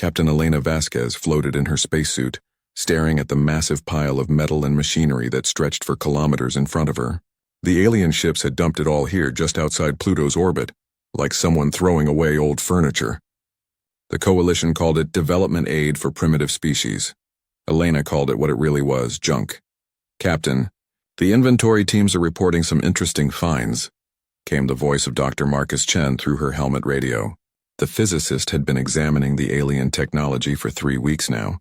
Captain Elena Vasquez floated in her spacesuit, staring at the massive pile of metal and machinery that stretched for kilometers in front of her. The alien ships had dumped it all here just outside Pluto's orbit, like someone throwing away old furniture. The coalition called it development aid for primitive species. Elena called it what it really was, junk. "Captain, the inventory teams are reporting some interesting finds," came the voice of Dr. Marcus Chen through her helmet radio. The physicist had been examining the alien technology for 3 weeks now,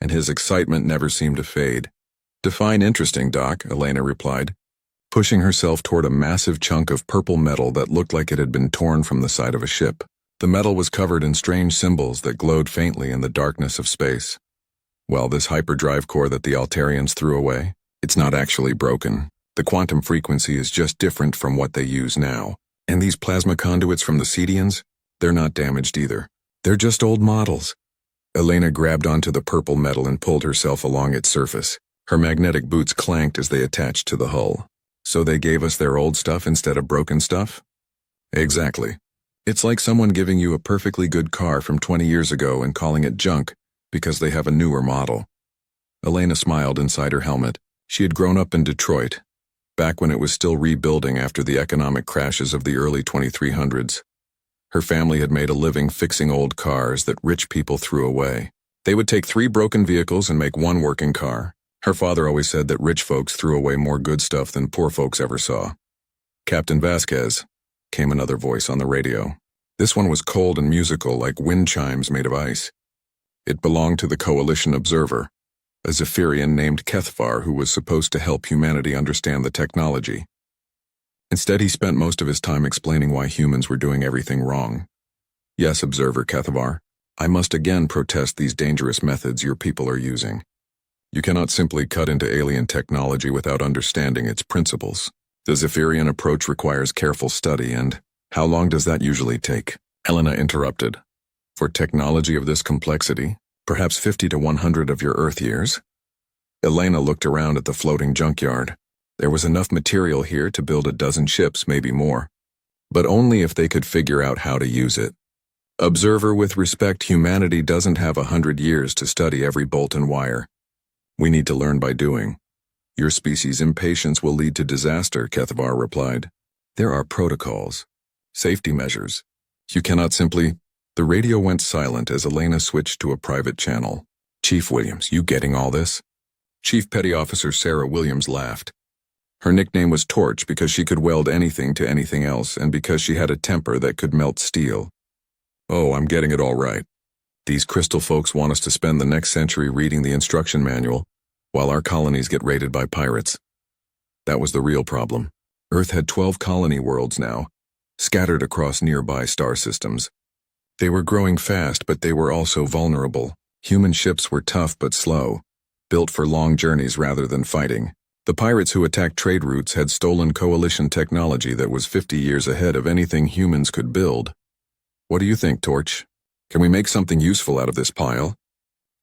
and his excitement never seemed to fade. "Define interesting, Doc," Elena replied, pushing herself toward a massive chunk of purple metal that looked like it had been torn from the side of a ship. The metal was covered in strange symbols that glowed faintly in the darkness of space. "Well, this hyperdrive core that the Altarians threw away, it's not actually broken. The quantum frequency is just different from what they use now. And these plasma conduits from the Cedians, they're not damaged either. They're just old models." Elena grabbed onto the purple metal and pulled herself along its surface. Her magnetic boots clanked as they attached to the hull. "So they gave us their old stuff instead of broken stuff?" "Exactly. It's like someone giving you a perfectly good car from 20 years ago and calling it junk because they have a newer model." Elena smiled inside her helmet. She had grown up in Detroit, back when it was still rebuilding after the economic crashes of the early 2300s. Her family had made a living fixing old cars that rich people threw away. They would take 3 broken vehicles and make 1 working car. Her father always said that rich folks threw away more good stuff than poor folks ever saw. "Captain Vasquez," came another voice on the radio. This one was cold and musical, like wind chimes made of ice. It belonged to the Coalition Observer, a Zephyrian named Kethvar who was supposed to help humanity understand the technology. Instead, he spent most of his time explaining why humans were doing everything wrong. "Yes, Observer Kethvar, I must again protest these dangerous methods your people are using. You cannot simply cut into alien technology without understanding its principles. The Zephyrian approach requires careful study, and how long does that usually take?" Elena interrupted. "For technology of this complexity, perhaps 50 to 100 of your Earth years?" Elena looked around at the floating junkyard. There was enough material here to build a dozen ships, maybe more. But only if they could figure out how to use it. "Observer, with respect, humanity doesn't have 100 years to study every bolt and wire. We need to learn by doing. Your species' impatience will lead to disaster," Kethvar replied. "There are protocols, safety measures. You cannot simply—" The radio went silent as Elena switched to a private channel. "Chief Williams, you getting all this?" Chief Petty Officer Sarah Williams laughed. Her nickname was Torch because she could weld anything to anything else and because she had a temper that could melt steel. "Oh, I'm getting it all right. These crystal folks want us to spend the next century reading the instruction manual while our colonies get raided by pirates. That was the real problem. Earth had 12 colony worlds now, scattered across nearby star systems. They were growing fast, but they were also vulnerable. Human ships were tough but slow, built for long journeys rather than fighting. The pirates who attacked trade routes had stolen coalition technology that was 50 years ahead of anything humans could build. What do you think, Torch? Can we make something useful out of this pile?"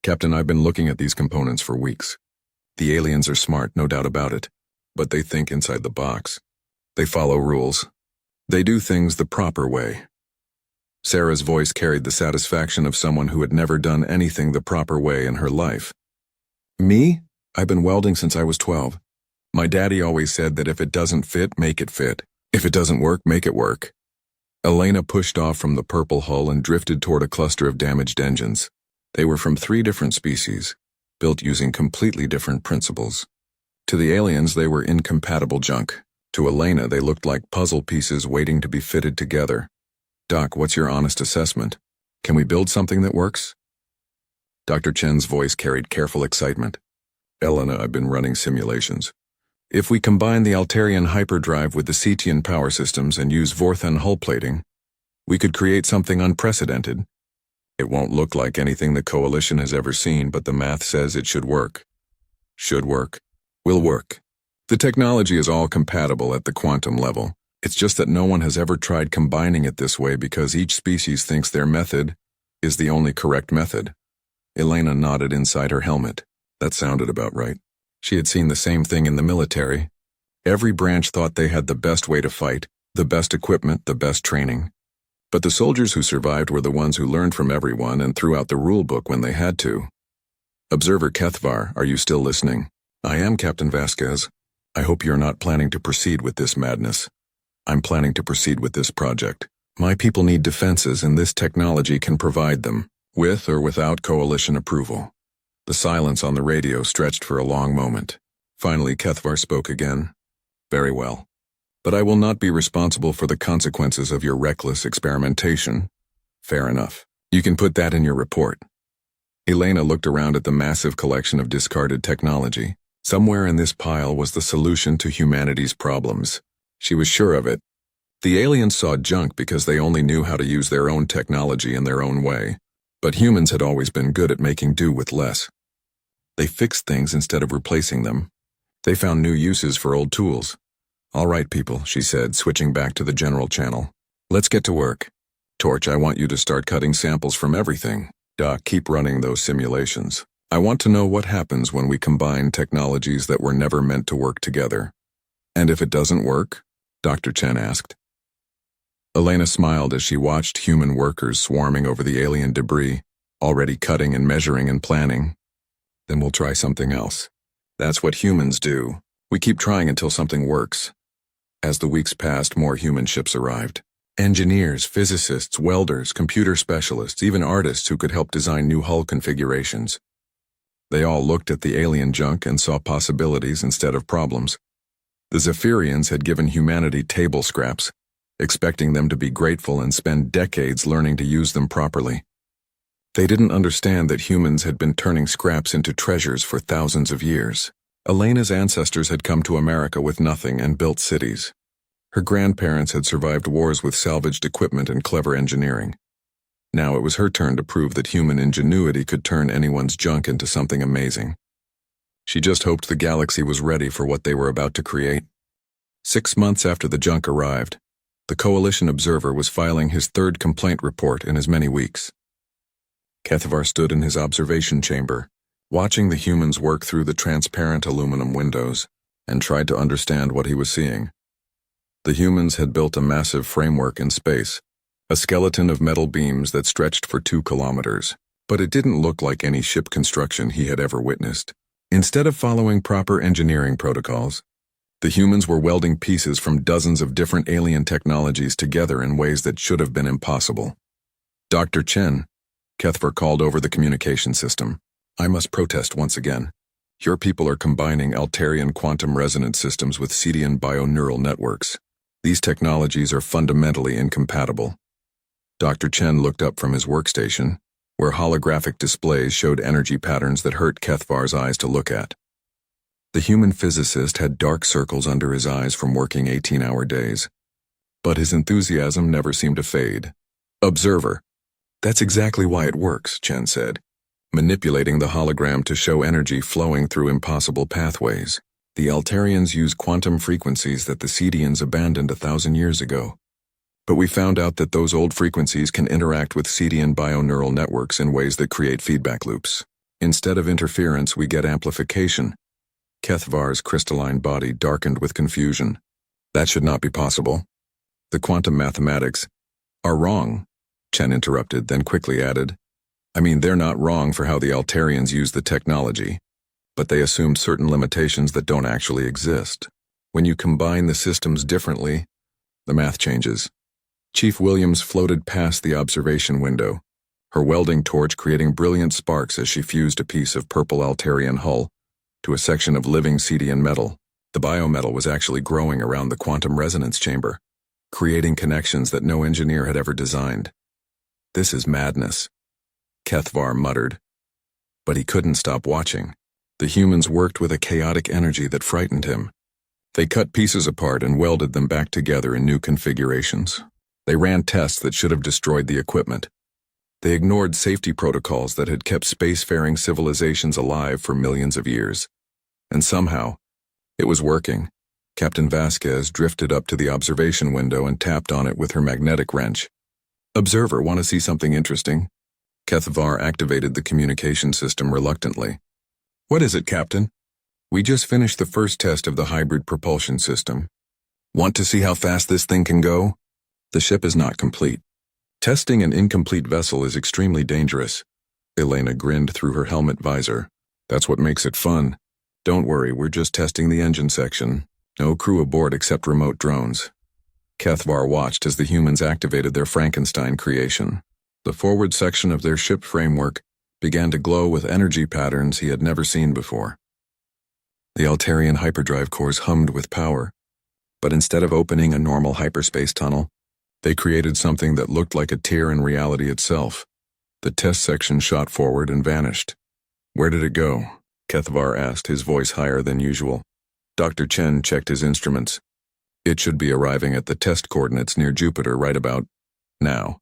"Captain, I've been looking at these components for weeks. The aliens are smart, no doubt about it, but they think inside the box. They follow rules. They do things the proper way." Sarah's voice carried the satisfaction of someone who had never done anything the proper way in her life. "Me? I've been welding since I was 12. My daddy always said that if it doesn't fit, make it fit. If it doesn't work, make it work." Elena pushed off from the purple hull and drifted toward a cluster of damaged engines. They were from 3 different species, built using completely different principles. To the aliens, they were incompatible junk. To Elena, they looked like puzzle pieces waiting to be fitted together. "Doc, what's your honest assessment? Can we build something that works?" Dr. Chen's voice carried careful excitement. "Elena, I've been running simulations. If we combine the Altarian hyperdrive with the Cetian power systems and use Vorthan hull plating, we could create something unprecedented. It won't look like anything the Coalition has ever seen, but the math says it should work. Should work. Will work. The technology is all compatible at the quantum level. It's just that no one has ever tried combining it this way because each species thinks their method is the only correct method." Elena nodded inside her helmet. That sounded about right. She had seen the same thing in the military. Every branch thought they had the best way to fight, the best equipment, the best training. But the soldiers who survived were the ones who learned from everyone and threw out the rule book when they had to. Observer Kethvar, are you still listening? I am, Captain Vasquez. I hope you're not planning to proceed with this madness. I'm planning to proceed with this project. My people need defenses, and this technology can provide them, with or without coalition approval. The silence on the radio stretched for a long moment. Finally, Kethvar spoke again. Very well. But I will not be responsible for the consequences of your reckless experimentation. Fair enough. You can put that in your report. Elena looked around at the massive collection of discarded technology. Somewhere in this pile was the solution to humanity's problems. She was sure of it. The aliens saw junk because they only knew how to use their own technology in their own way. But humans had always been good at making do with less. They fixed things instead of replacing them. They found new uses for old tools. All right, people, she said, switching back to the general channel. Let's get to work. Torch, I want you to start cutting samples from everything. Doc, keep running those simulations. I want to know what happens when we combine technologies that were never meant to work together. And if it doesn't work? Dr. Chen asked. Elena smiled as she watched human workers swarming over the alien debris, already cutting and measuring and planning. Then we'll try something else. That's what humans do. We keep trying until something works. As the weeks passed, more human ships arrived. Engineers, physicists, welders, computer specialists, even artists who could help design new hull configurations. They all looked at the alien junk and saw possibilities instead of problems. The Zephyrians had given humanity table scraps, expecting them to be grateful and spend decades learning to use them properly. They didn't understand that humans had been turning scraps into treasures for thousands of years. Elena's ancestors had come to America with nothing and built cities. Her grandparents had survived wars with salvaged equipment and clever engineering. Now it was her turn to prove that human ingenuity could turn anyone's junk into something amazing. She just hoped the galaxy was ready for what they were about to create. 6 months after the junk arrived, the Coalition observer was filing his 3rd complaint report in as many weeks. Kethvar stood in his observation chamber, watching the humans work through the transparent aluminum windows, and tried to understand what he was seeing. The humans had built a massive framework in space, a skeleton of metal beams that stretched for 2 kilometers, but it didn't look like any ship construction he had ever witnessed. Instead of following proper engineering protocols, the humans were welding pieces from dozens of different alien technologies together in ways that should have been impossible. Dr. Chen, Kethvar called over the communication system. I must protest once again. Your people are combining Altarian quantum resonance systems with Cedian bioneural networks. These technologies are fundamentally incompatible. Dr. Chen looked up from his workstation, where holographic displays showed energy patterns that hurt Kethvar's eyes to look at. The human physicist had dark circles under his eyes from working 18-hour days. But his enthusiasm never seemed to fade. Observer. That's exactly why it works, Chen said, manipulating the hologram to show energy flowing through impossible pathways. The Altarians use quantum frequencies that the Cedians abandoned 1,000 years ago. But we found out that those old frequencies can interact with Cedian bioneural networks in ways that create feedback loops. Instead of interference, we get amplification. Kethvar's crystalline body darkened with confusion. That should not be possible. The quantum mathematics are wrong, Chen interrupted, then quickly added. I mean, they're not wrong for how the Altarians use the technology, but they assume certain limitations that don't actually exist. When you combine the systems differently, the math changes. Chief Williams floated past the observation window, her welding torch creating brilliant sparks as she fused a piece of purple Altarian hull to a section of living Cedian metal. The biometal was actually growing around the quantum resonance chamber, creating connections that no engineer had ever designed. This is madness, Kethvar muttered. But he couldn't stop watching. The humans worked with a chaotic energy that frightened him. They cut pieces apart and welded them back together in new configurations. They ran tests that should have destroyed the equipment. They ignored safety protocols that had kept spacefaring civilizations alive for millions of years. And somehow, it was working. Captain Vasquez drifted up to the observation window and tapped on it with her magnetic wrench. Observer, want to see something interesting? Kethvar activated the communication system reluctantly. What is it, Captain? We just finished the first test of the hybrid propulsion system. Want to see how fast this thing can go? The ship is not complete. Testing an incomplete vessel is extremely dangerous. Elena grinned through her helmet visor. That's what makes it fun. Don't worry, we're just testing the engine section. No crew aboard except remote drones. Kethvar watched as the humans activated their Frankenstein creation. The forward section of their ship framework began to glow with energy patterns he had never seen before. The Altarian hyperdrive cores hummed with power, but instead of opening a normal hyperspace tunnel, they created something that looked like a tear in reality itself. The test section shot forward and vanished. Where did it go? Kethvar asked, his voice higher than usual. Dr. Chen checked his instruments. It should be arriving at the test coordinates near Jupiter right about now.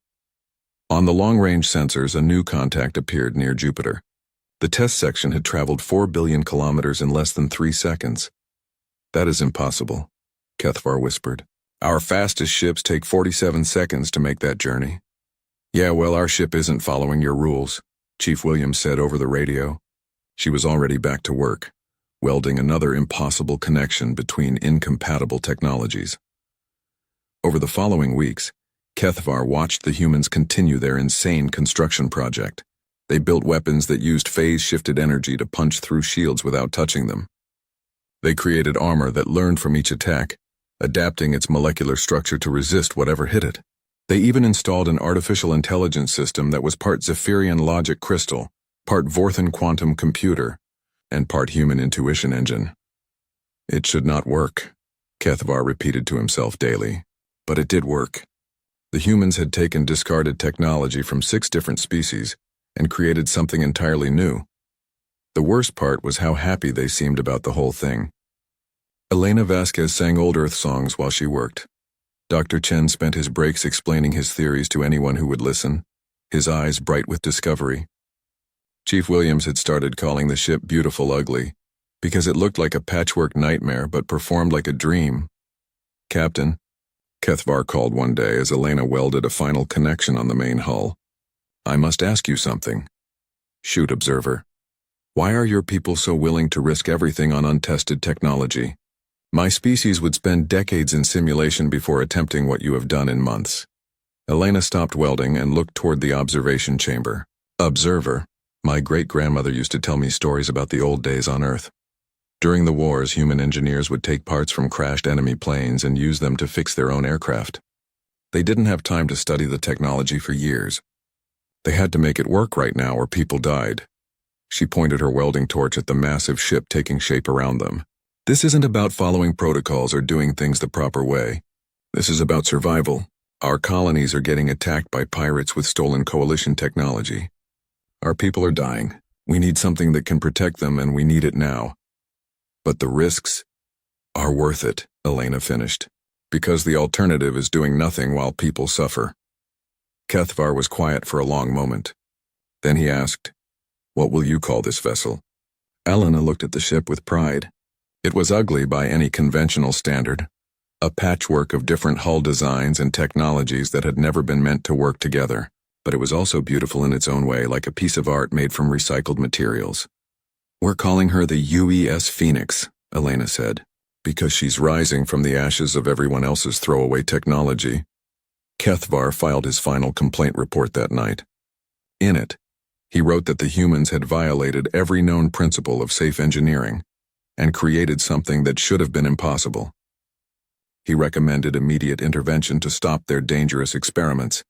On the long-range sensors, a new contact appeared near Jupiter. The test section had traveled 4 billion kilometers in less than 3 seconds. That is impossible, Kethvar whispered. Our fastest ships take 47 seconds to make that journey. Yeah, well, our ship isn't following your rules, Chief Williams said over the radio. She was already back to work, welding another impossible connection between incompatible technologies. Over the following weeks, Kethvar watched the humans continue their insane construction project. They built weapons that used phase-shifted energy to punch through shields without touching them. They created armor that learned from each attack, adapting its molecular structure to resist whatever hit it. They even installed an artificial intelligence system that was part Zephyrian logic crystal, part Vorthan quantum computer, and part human intuition engine. It should not work, Kethvar repeated to himself daily. But it did work. The humans had taken discarded technology from 6 different species and created something entirely new. The worst part was how happy they seemed about the whole thing. Elena Vasquez sang old Earth songs while she worked. Dr. Chen spent his breaks explaining his theories to anyone who would listen, his eyes bright with discovery. Chief Williams had started calling the ship Beautiful Ugly, because it looked like a patchwork nightmare but performed like a dream. Captain, Kethvar called one day as Elena welded a final connection on the main hull. I must ask you something. Shoot, Observer. Why are your people so willing to risk everything on untested technology? My species would spend decades in simulation before attempting what you have done in months. Elena stopped welding and looked toward the observation chamber. Observer, my great-grandmother used to tell me stories about the old days on Earth. During the wars, human engineers would take parts from crashed enemy planes and use them to fix their own aircraft. They didn't have time to study the technology for years. They had to make it work right now or people died. She pointed her welding torch at the massive ship taking shape around them. This isn't about following protocols or doing things the proper way. This is about survival. Our colonies are getting attacked by pirates with stolen coalition technology. Our people are dying. We need something that can protect them, and we need it now. But the risks are worth it, Elena finished, because the alternative is doing nothing while people suffer. Kethvar was quiet for a long moment. Then he asked, What will you call this vessel? Elena looked at the ship with pride. It was ugly by any conventional standard, a patchwork of different hull designs and technologies that had never been meant to work together, but it was also beautiful in its own way, like a piece of art made from recycled materials. We're calling her the UES Phoenix, Elena said, because she's rising from the ashes of everyone else's throwaway technology. Kethvar filed his final complaint report that night. In it, he wrote that the humans had violated every known principle of safe engineering and created something that should have been impossible. He recommended immediate intervention to stop their dangerous experiments,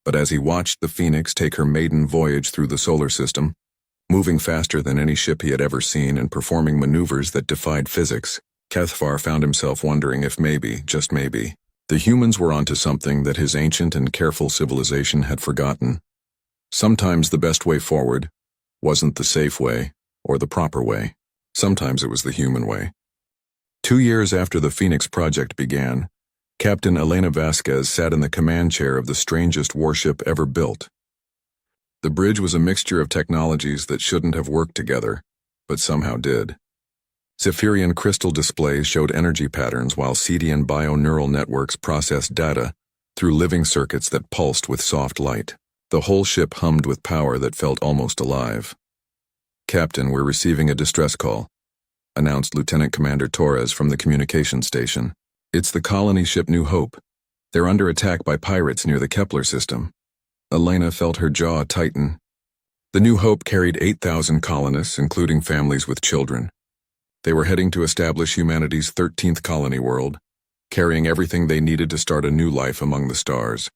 but as he watched the Phoenix take her maiden voyage through the solar system, moving faster than any ship he had ever seen and performing maneuvers that defied physics, Kethvar found himself wondering if maybe, just maybe, the humans were onto something that his ancient and careful civilization had forgotten. Sometimes the best way forward wasn't the safe way or the proper way. Sometimes it was the human way. 2 years after the Phoenix project began, Captain Elena Vasquez sat in the command chair of the strangest warship ever built. The bridge was a mixture of technologies that shouldn't have worked together, but somehow did. Zephyrian crystal displays showed energy patterns while Cedian bio-neural networks processed data through living circuits that pulsed with soft light. The whole ship hummed with power that felt almost alive. Captain, we're receiving a distress call, announced Lieutenant Commander Torres from the communications station. It's the colony ship New Hope. They're under attack by pirates near the Kepler system. Elena felt her jaw tighten. The New Hope carried 8,000 colonists, including families with children. They were heading to establish humanity's 13th colony world, carrying everything they needed to start a new life among the stars.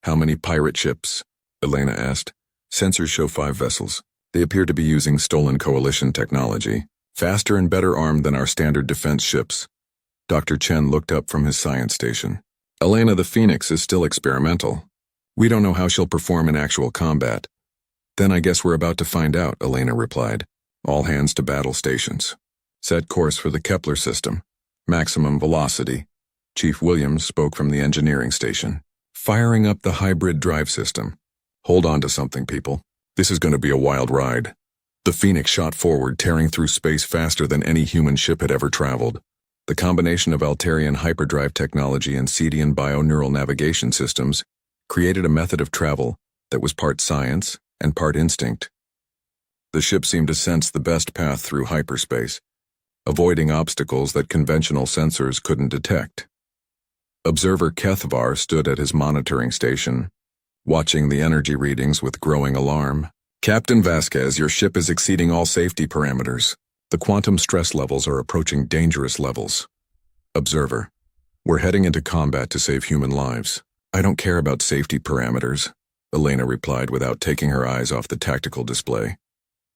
How many pirate ships? Elena asked. Sensors show 5 vessels. They appear to be using stolen coalition technology, faster and better armed than our standard defense ships. Dr. Chen looked up from his science station. Elena, the Phoenix is still experimental. We don't know how she'll perform in actual combat. Then I guess we're about to find out, Elena replied. All hands to battle stations. Set course for the Kepler system. Maximum velocity. Chief Williams spoke from the engineering station. Firing up the hybrid drive system. Hold on to something, people. This is going to be a wild ride. The Phoenix shot forward, tearing through space faster than any human ship had ever traveled. The combination of Altairian hyperdrive technology and Cedian bio-neural navigation systems created a method of travel that was part science and part instinct. The ship seemed to sense the best path through hyperspace, avoiding obstacles that conventional sensors couldn't detect. Observer Kethvar stood at his monitoring station, watching the energy readings with growing alarm. Captain Vasquez, your ship is exceeding all safety parameters. The quantum stress levels are approaching dangerous levels. Observer, we're heading into combat to save human lives. I don't care about safety parameters, Elena replied without taking her eyes off the tactical display.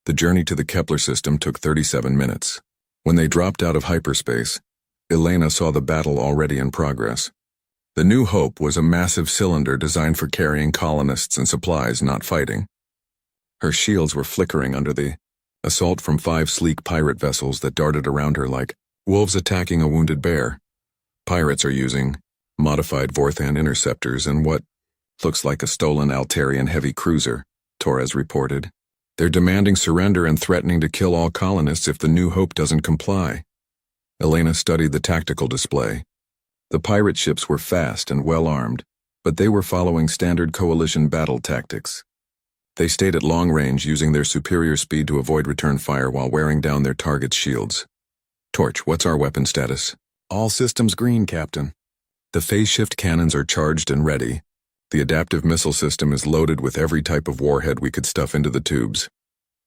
The journey to the Kepler system took 37 minutes. When they dropped out of hyperspace, Elena saw the battle already in progress. The New Hope was a massive cylinder designed for carrying colonists and supplies, not fighting. Her shields were flickering under the assault from 5 sleek pirate vessels that darted around her like wolves attacking a wounded bear. Pirates are using modified Vorthan interceptors and what looks like a stolen Altairian heavy cruiser, Torres reported. They're demanding surrender and threatening to kill all colonists if the New Hope doesn't comply. Elena studied the tactical display. The pirate ships were fast and well armed, but they were following standard coalition battle tactics. They stayed at long range, using their superior speed to avoid return fire while wearing down their target's shields. Torch, what's our weapon status? All systems green, Captain. The phase shift cannons are charged and ready. The adaptive missile system is loaded with every type of warhead we could stuff into the tubes.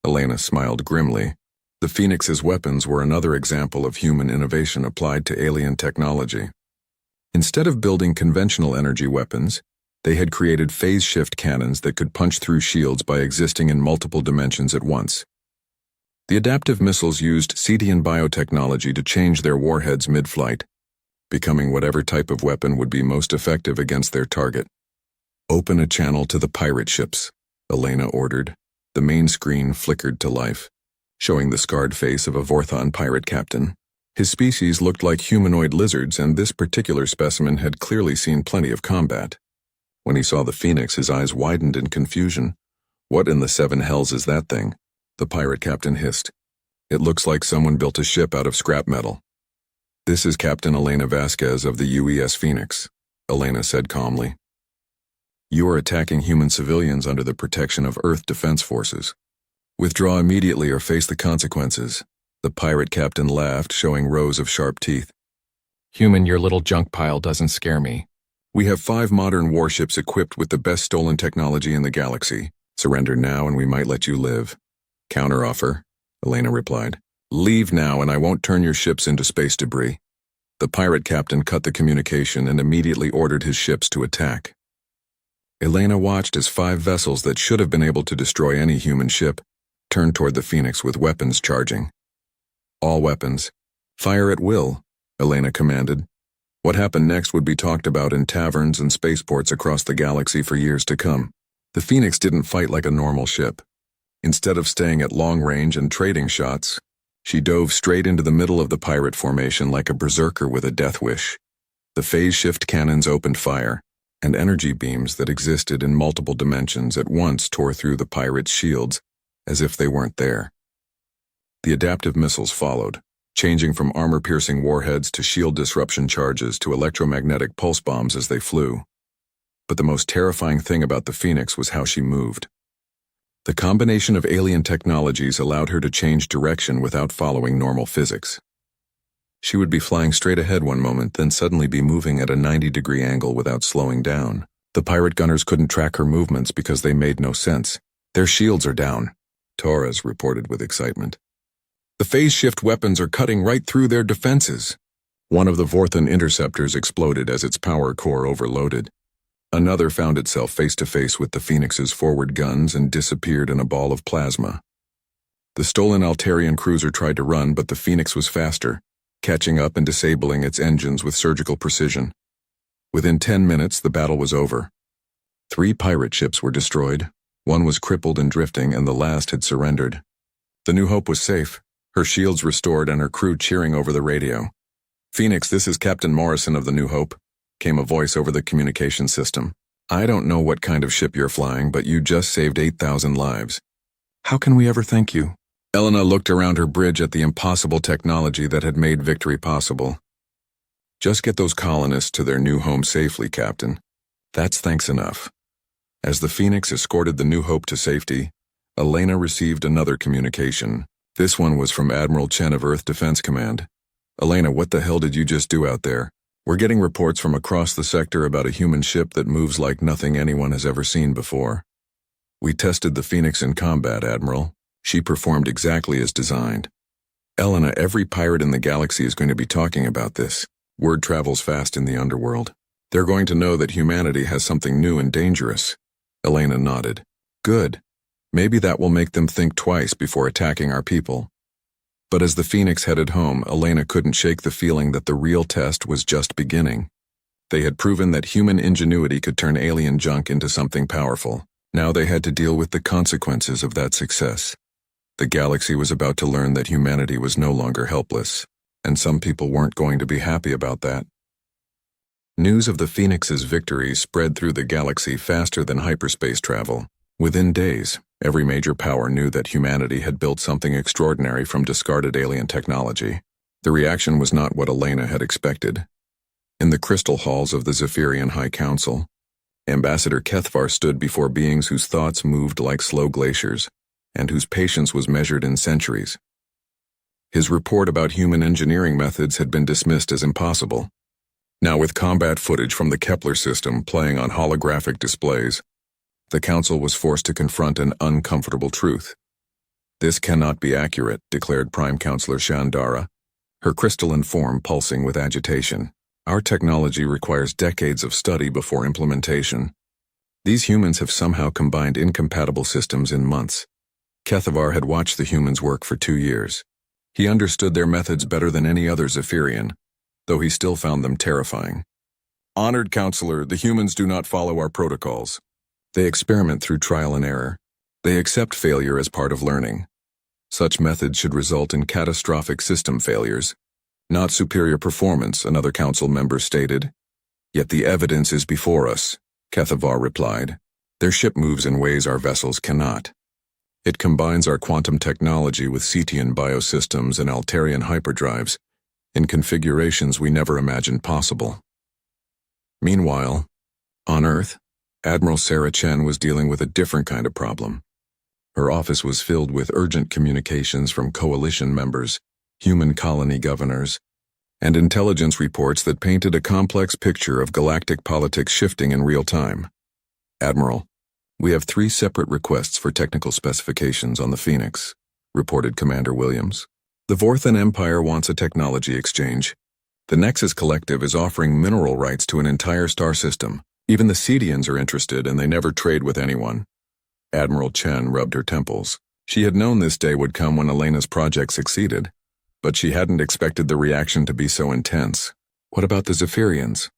Elena smiled grimly. The Phoenix's weapons were another example of human innovation applied to alien technology. Instead of building conventional energy weapons, they had created phase shift cannons that could punch through shields by existing in multiple dimensions at once. The adaptive missiles used Cedian biotechnology to change their warheads mid-flight, becoming whatever type of weapon would be most effective against their target. Open a channel to the pirate ships, Elena ordered. The main screen flickered to life, showing the scarred face of a Vorthon pirate captain. His species looked like humanoid lizards, and this particular specimen had clearly seen plenty of combat. When he saw the Phoenix, his eyes widened in confusion. What in the 7 hells is that thing? The pirate captain hissed. It looks like someone built a ship out of scrap metal. This is Captain Elena Vasquez of the UES Phoenix, Elena said calmly. You are attacking human civilians under the protection of Earth Defense Forces. Withdraw immediately or face the consequences. The pirate captain laughed, showing rows of sharp teeth. Human, your little junk pile doesn't scare me. We have 5 modern warships equipped with the best stolen technology in the galaxy. Surrender now and we might let you live. Counteroffer, Elena replied. Leave now and I won't turn your ships into space debris. The pirate captain cut the communication and immediately ordered his ships to attack. Elena watched as 5 vessels that should have been able to destroy any human ship turned toward the Phoenix with weapons charging. All weapons. Fire at will, Elena commanded. What happened next would be talked about in taverns and spaceports across the galaxy for years to come. The Phoenix didn't fight like a normal ship. Instead of staying at long range and trading shots, she dove straight into the middle of the pirate formation like a berserker with a death wish. The phase shift cannons opened fire, and energy beams that existed in multiple dimensions at once tore through the pirates' shields as if they weren't there. The adaptive missiles followed, changing from armor-piercing warheads to shield disruption charges to electromagnetic pulse bombs as they flew. But the most terrifying thing about the Phoenix was how she moved. The combination of alien technologies allowed her to change direction without following normal physics. She would be flying straight ahead one moment, then suddenly be moving at a 90-degree angle without slowing down. The pirate gunners couldn't track her movements because they made no sense. Their shields are down, Torres reported with excitement. The phase shift weapons are cutting right through their defenses. One of the Vorthan interceptors exploded as its power core overloaded. Another found itself face-to-face with the Phoenix's forward guns and disappeared in a ball of plasma. The stolen Altarian cruiser tried to run, but the Phoenix was faster, catching up and disabling its engines with surgical precision. Within 10 minutes, the battle was over. 3 pirate ships were destroyed, one was crippled and drifting, and the last had surrendered. The New Hope was safe, her shields restored and her crew cheering over the radio. "Phoenix, this is Captain Morrison of the New Hope," came a voice over the communication system. "I don't know what kind of ship you're flying, but you just saved 8,000 lives. How can we ever thank you?" Elena looked around her bridge at the impossible technology that had made victory possible. "Just get those colonists to their new home safely, Captain. That's thanks enough." As the Phoenix escorted the New Hope to safety, Elena received another communication. This one was from Admiral Chen of Earth Defense Command. "Elena, what the hell did you just do out there? We're getting reports from across the sector about a human ship that moves like nothing anyone has ever seen before." "We tested the Phoenix in combat, Admiral. She performed exactly as designed." "Elena, every pirate in the galaxy is going to be talking about this. Word travels fast in the underworld. They're going to know that humanity has something new and dangerous." Elena nodded. "Good. Maybe that will make them think twice before attacking our people." But as the Phoenix headed home, Elena couldn't shake the feeling that the real test was just beginning. They had proven that human ingenuity could turn alien junk into something powerful. Now they had to deal with the consequences of that success. The galaxy was about to learn that humanity was no longer helpless, and some people weren't going to be happy about that. News of the Phoenix's victory spread through the galaxy faster than hyperspace travel. Within days, every major power knew that humanity had built something extraordinary from discarded alien technology. The reaction was not what Elena had expected. In the crystal halls of the Zephyrian High Council, Ambassador Kethvar stood before beings whose thoughts moved like slow glaciers, and whose patience was measured in centuries. His report about human engineering methods had been dismissed as impossible. Now, with combat footage from the Kepler system playing on holographic displays, the Council was forced to confront an uncomfortable truth. "This cannot be accurate," declared Prime Counselor Shandara, her crystalline form pulsing with agitation. "Our technology requires decades of study before implementation. These humans have somehow combined incompatible systems in months." Kethavar had watched the humans work for 2 years. He understood their methods better than any other Zephyrian, though he still found them terrifying. "Honored Counselor, the humans do not follow our protocols. They experiment through trial and error. They accept failure as part of learning. Such methods should result in catastrophic system failures, not superior performance," another council member stated. "Yet the evidence is before us," Kethavar replied. "Their ship moves in ways our vessels cannot. It combines our quantum technology with Cetian biosystems and Altarian hyperdrives in configurations we never imagined possible." Meanwhile, on Earth, Admiral Sarah Chen was dealing with a different kind of problem. Her office was filled with urgent communications from coalition members, human colony governors, and intelligence reports that painted a complex picture of galactic politics shifting in real time. "Admiral, we have 3 separate requests for technical specifications on the Phoenix," reported Commander Williams. "The Vorthan Empire wants a technology exchange. The Nexus Collective is offering mineral rights to an entire star system. Even the Cetians are interested, and they never trade with anyone." Admiral Chen rubbed her temples. She had known this day would come when Elena's project succeeded, but she hadn't expected the reaction to be so intense. "What about the Zephyrians?"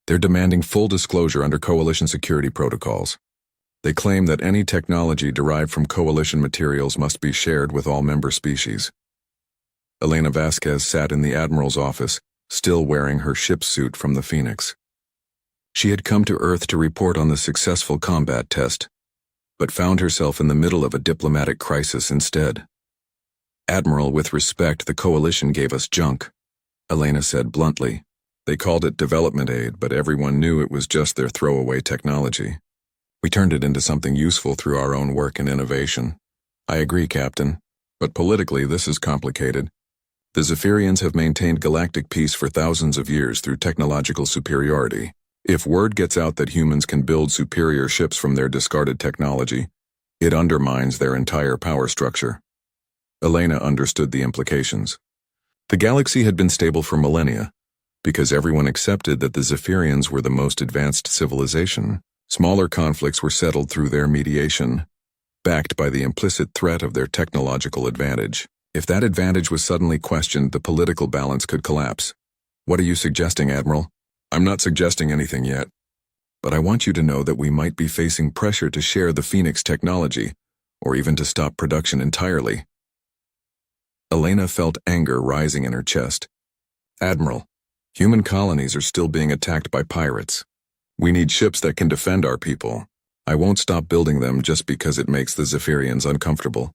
"They're demanding full disclosure under Coalition security protocols. They claim that any technology derived from Coalition materials must be shared with all member species." Elena Vasquez sat in the Admiral's office, still wearing her ship's suit from the Phoenix. She had come to Earth to report on the successful combat test, but found herself in the middle of a diplomatic crisis instead. "Admiral, with respect, the Coalition gave us junk," Elena said bluntly. "They called it development aid, but everyone knew it was just their throwaway technology. We turned it into something useful through our own work and innovation." "I agree, Captain, but politically this is complicated. The Zephyrians have maintained galactic peace for thousands of years through technological superiority. If word gets out that humans can build superior ships from their discarded technology, it undermines their entire power structure. Elena understood the implications. The galaxy had been stable for millennia, because everyone accepted that the Zephyrians were the most advanced civilization. Smaller conflicts were settled through their mediation, backed by the implicit threat of their technological advantage. If that advantage was suddenly questioned, the political balance could collapse. What are you suggesting, Admiral? I'm not suggesting anything yet, but I want you to know that we might be facing pressure to share the Phoenix technology, or even to stop production entirely. Elena felt anger rising in her chest. Admiral, human colonies are still being attacked by pirates. We need ships that can defend our people. I won't stop building them just because it makes the Zephyrians uncomfortable.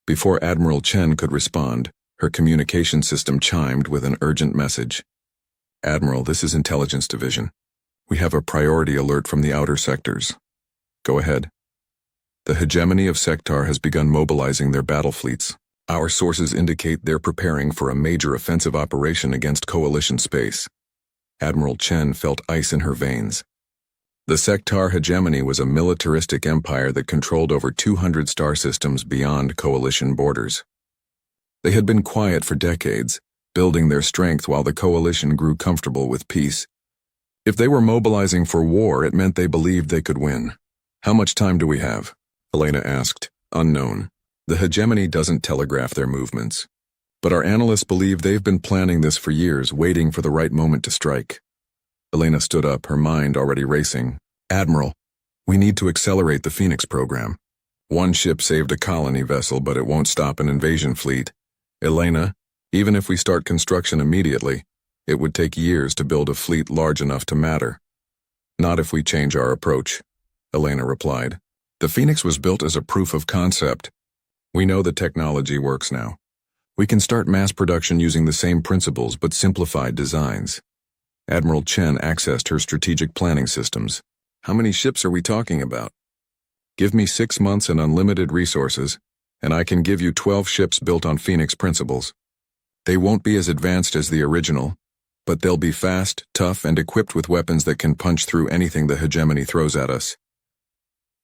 Before Admiral Chen could respond, her communication system chimed with an urgent message. Admiral, this is Intelligence Division. We have a priority alert from the outer sectors. Go ahead. The hegemony of Sector has begun mobilizing their battle fleets. Our sources indicate they're preparing for a major offensive operation against Coalition space. Admiral Chen felt ice in her veins. The Sector hegemony was a militaristic empire that controlled over 200 star systems beyond Coalition borders. They had been quiet for decades, building their strength while the Coalition grew comfortable with peace. If they were mobilizing for war, it meant they believed they could win. How much time do we have? Elena asked, unknown. The hegemony doesn't telegraph their movements. But our analysts believe they've been planning this for years, waiting for the right moment to strike. Elena stood up, her mind already racing. Admiral, we need to accelerate the Phoenix program. One ship saved a colony vessel, but it won't stop an invasion fleet. Elena, even if we start construction immediately, it would take years to build a fleet large enough to matter. Not if we change our approach, Elena replied. The Phoenix was built as a proof of concept. We know the technology works now. We can start mass production using the same principles but simplified designs. Admiral Chen accessed her strategic planning systems. How many ships are we talking about? Give me 6 months and unlimited resources, and I can give you 12 ships built on Phoenix principles. They won't be as advanced as the original, but they'll be fast, tough, and equipped with weapons that can punch through anything the hegemony throws at us.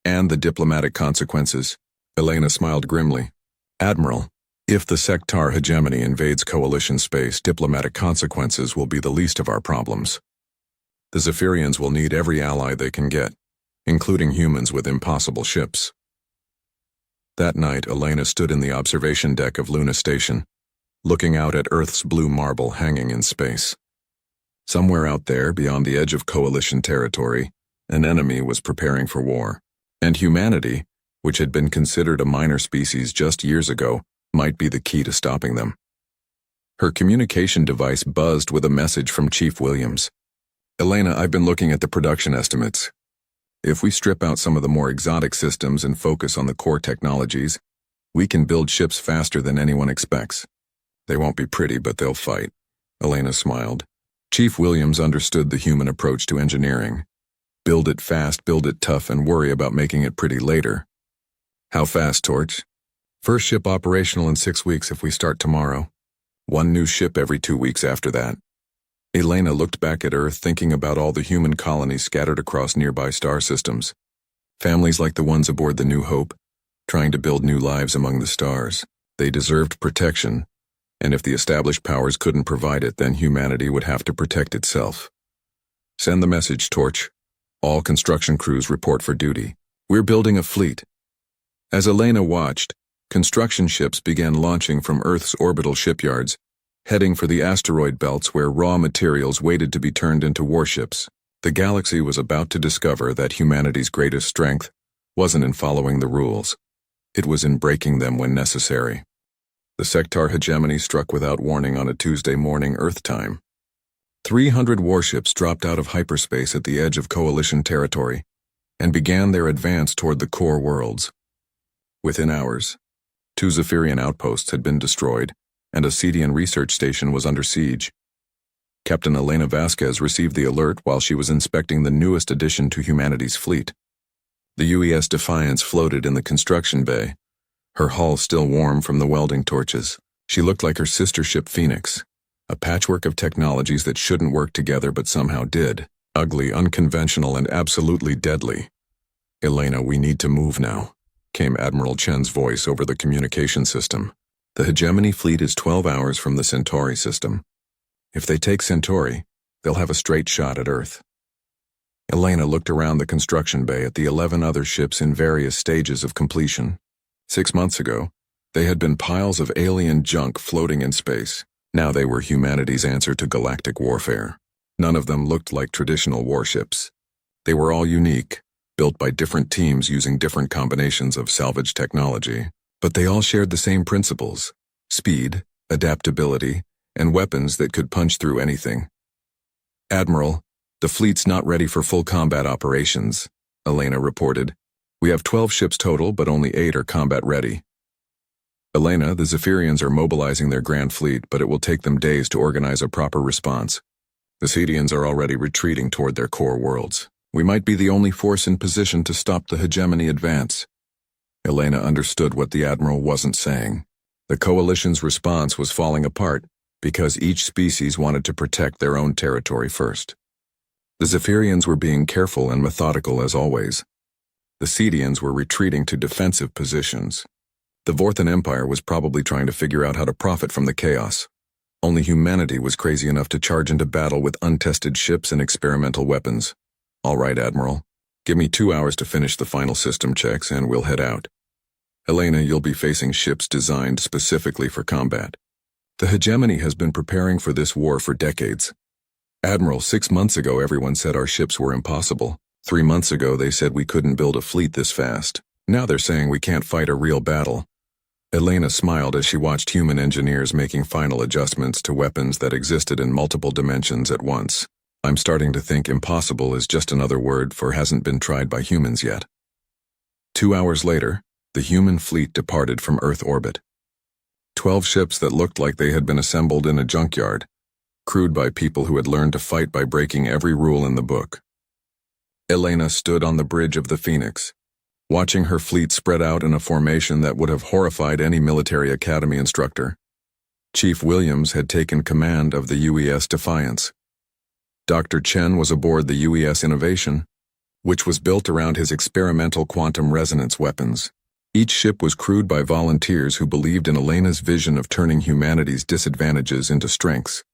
And the diplomatic consequences. Elena smiled grimly. Admiral, if the Sector hegemony invades Coalition space, diplomatic consequences will be the least of our problems. The Zephyrians will need every ally they can get, including humans with impossible ships. That night, Elena stood in the observation deck of Luna Station, looking out at Earth's blue marble hanging in space. Somewhere out there, beyond the edge of Coalition territory, an enemy was preparing for war, and humanity, which had been considered a minor species just years ago, might be the key to stopping them. Her communication device buzzed with a message from Chief Williams. Elena, I've been looking at the production estimates. If we strip out some of the more exotic systems and focus on the core technologies, we can build ships faster than anyone expects. They won't be pretty, but they'll fight. Elena smiled. Chief Williams understood the human approach to engineering. Build it fast, build it tough, and worry about making it pretty later. How fast, Torch? First ship operational in 6 weeks if we start tomorrow. 1 new ship every 2 weeks after that. Elena looked back at Earth, thinking about all the human colonies scattered across nearby star systems. Families like the ones aboard the New Hope, trying to build new lives among the stars. They deserved protection, and if the established powers couldn't provide it, then humanity would have to protect itself. Send the message, Torch. All construction crews report for duty. We're building a fleet. As Elena watched, construction ships began launching from Earth's orbital shipyards, heading for the asteroid belts where raw materials waited to be turned into warships. The galaxy was about to discover that humanity's greatest strength wasn't in following the rules. It was in breaking them when necessary. The Sector hegemony struck without warning on a Tuesday morning Earth time. 300 warships dropped out of hyperspace at the edge of Coalition territory and began their advance toward the core worlds. Within hours, 2 Zephyrian outposts had been destroyed, and a Cetian research station was under siege. Captain Elena Vasquez received the alert while she was inspecting the newest addition to humanity's fleet. The UES Defiance floated in the construction bay, her hull still warm from the welding torches. She looked like her sister ship Phoenix, a patchwork of technologies that shouldn't work together but somehow did. Ugly, unconventional, and absolutely deadly. Elena, we need to move now, came Admiral Chen's voice over the communication system. The hegemony fleet is 12 hours from the Centauri system. If they take Centauri, they'll have a straight shot at Earth. Elena looked around the construction bay at the 11 other ships in various stages of completion. 6 months ago, they had been piles of alien junk floating in space. Now they were humanity's answer to galactic warfare. None of them looked like traditional warships. They were all unique, built by different teams using different combinations of salvage technology. But they all shared the same principles: speed, adaptability, and weapons that could punch through anything. Admiral, the fleet's not ready for full combat operations, Elena reported. We have 12 ships total, but only 8 are combat ready. Elena, the Zephyrians are mobilizing their grand fleet, but it will take them days to organize a proper response. The Cetians are already retreating toward their core worlds. We might be the only force in position to stop the hegemony advance. Elena understood what the Admiral wasn't saying. The Coalition's response was falling apart because each species wanted to protect their own territory first. The Zephyrians were being careful and methodical as always. The Cetians were retreating to defensive positions. The Vorthan Empire was probably trying to figure out how to profit from the chaos. Only humanity was crazy enough to charge into battle with untested ships and experimental weapons. All right, Admiral. Give me 2 hours to finish the final system checks and we'll head out. Elena, you'll be facing ships designed specifically for combat. The hegemony has been preparing for this war for decades. Admiral, 6 months ago everyone said our ships were impossible. 3 months ago they said we couldn't build a fleet this fast. Now they're saying we can't fight a real battle. Elena smiled as she watched human engineers making final adjustments to weapons that existed in multiple dimensions at once. I'm starting to think impossible is just another word for hasn't been tried by humans yet. 2 hours later, the human fleet departed from Earth orbit. 12 ships that looked like they had been assembled in a junkyard, crewed by people who had learned to fight by breaking every rule in the book. Elena stood on the bridge of the Phoenix, watching her fleet spread out in a formation that would have horrified any military academy instructor. Chief Williams had taken command of the UES Defiance. Dr. Chen was aboard the UES Innovation, which was built around his experimental quantum resonance weapons. Each ship was crewed by volunteers who believed in Elena's vision of turning humanity's disadvantages into strengths.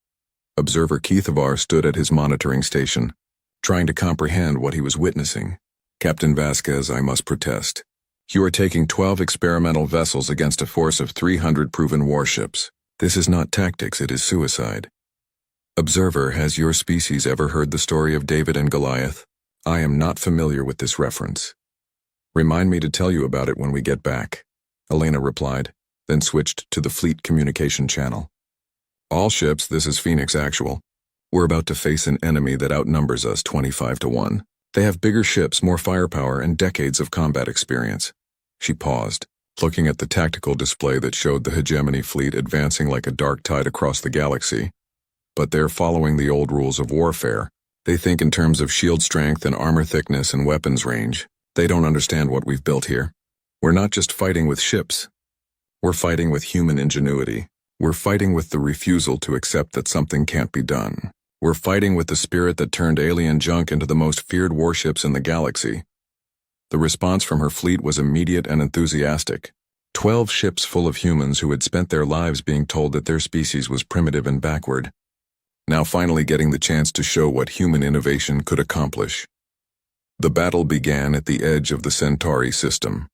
Observer Keithavar stood at his monitoring station, trying to comprehend what he was witnessing. Captain Vasquez, I must protest. You are taking 12 experimental vessels against a force of 300 proven warships. This is not tactics, it is suicide. Observer, has your species ever heard the story of David and Goliath? I am not familiar with this reference. Remind me to tell you about it when we get back, Elena replied, then switched to the fleet communication channel. All ships, this is Phoenix Actual. We're about to face an enemy that outnumbers us 25-1. They have bigger ships, more firepower, and decades of combat experience. She paused, looking at the tactical display that showed the hegemony fleet advancing like a dark tide across the galaxy. But they're following the old rules of warfare. They think in terms of shield strength and armor thickness and weapons range. They don't understand what we've built here. We're not just fighting with ships. We're fighting with human ingenuity. We're fighting with the refusal to accept that something can't be done. We're fighting with the spirit that turned alien junk into the most feared warships in the galaxy. The response from her fleet was immediate and enthusiastic. 12 ships full of humans who had spent their lives being told that their species was primitive and backward. Now finally getting the chance to show what human innovation could accomplish. The battle began at the edge of the Centauri system.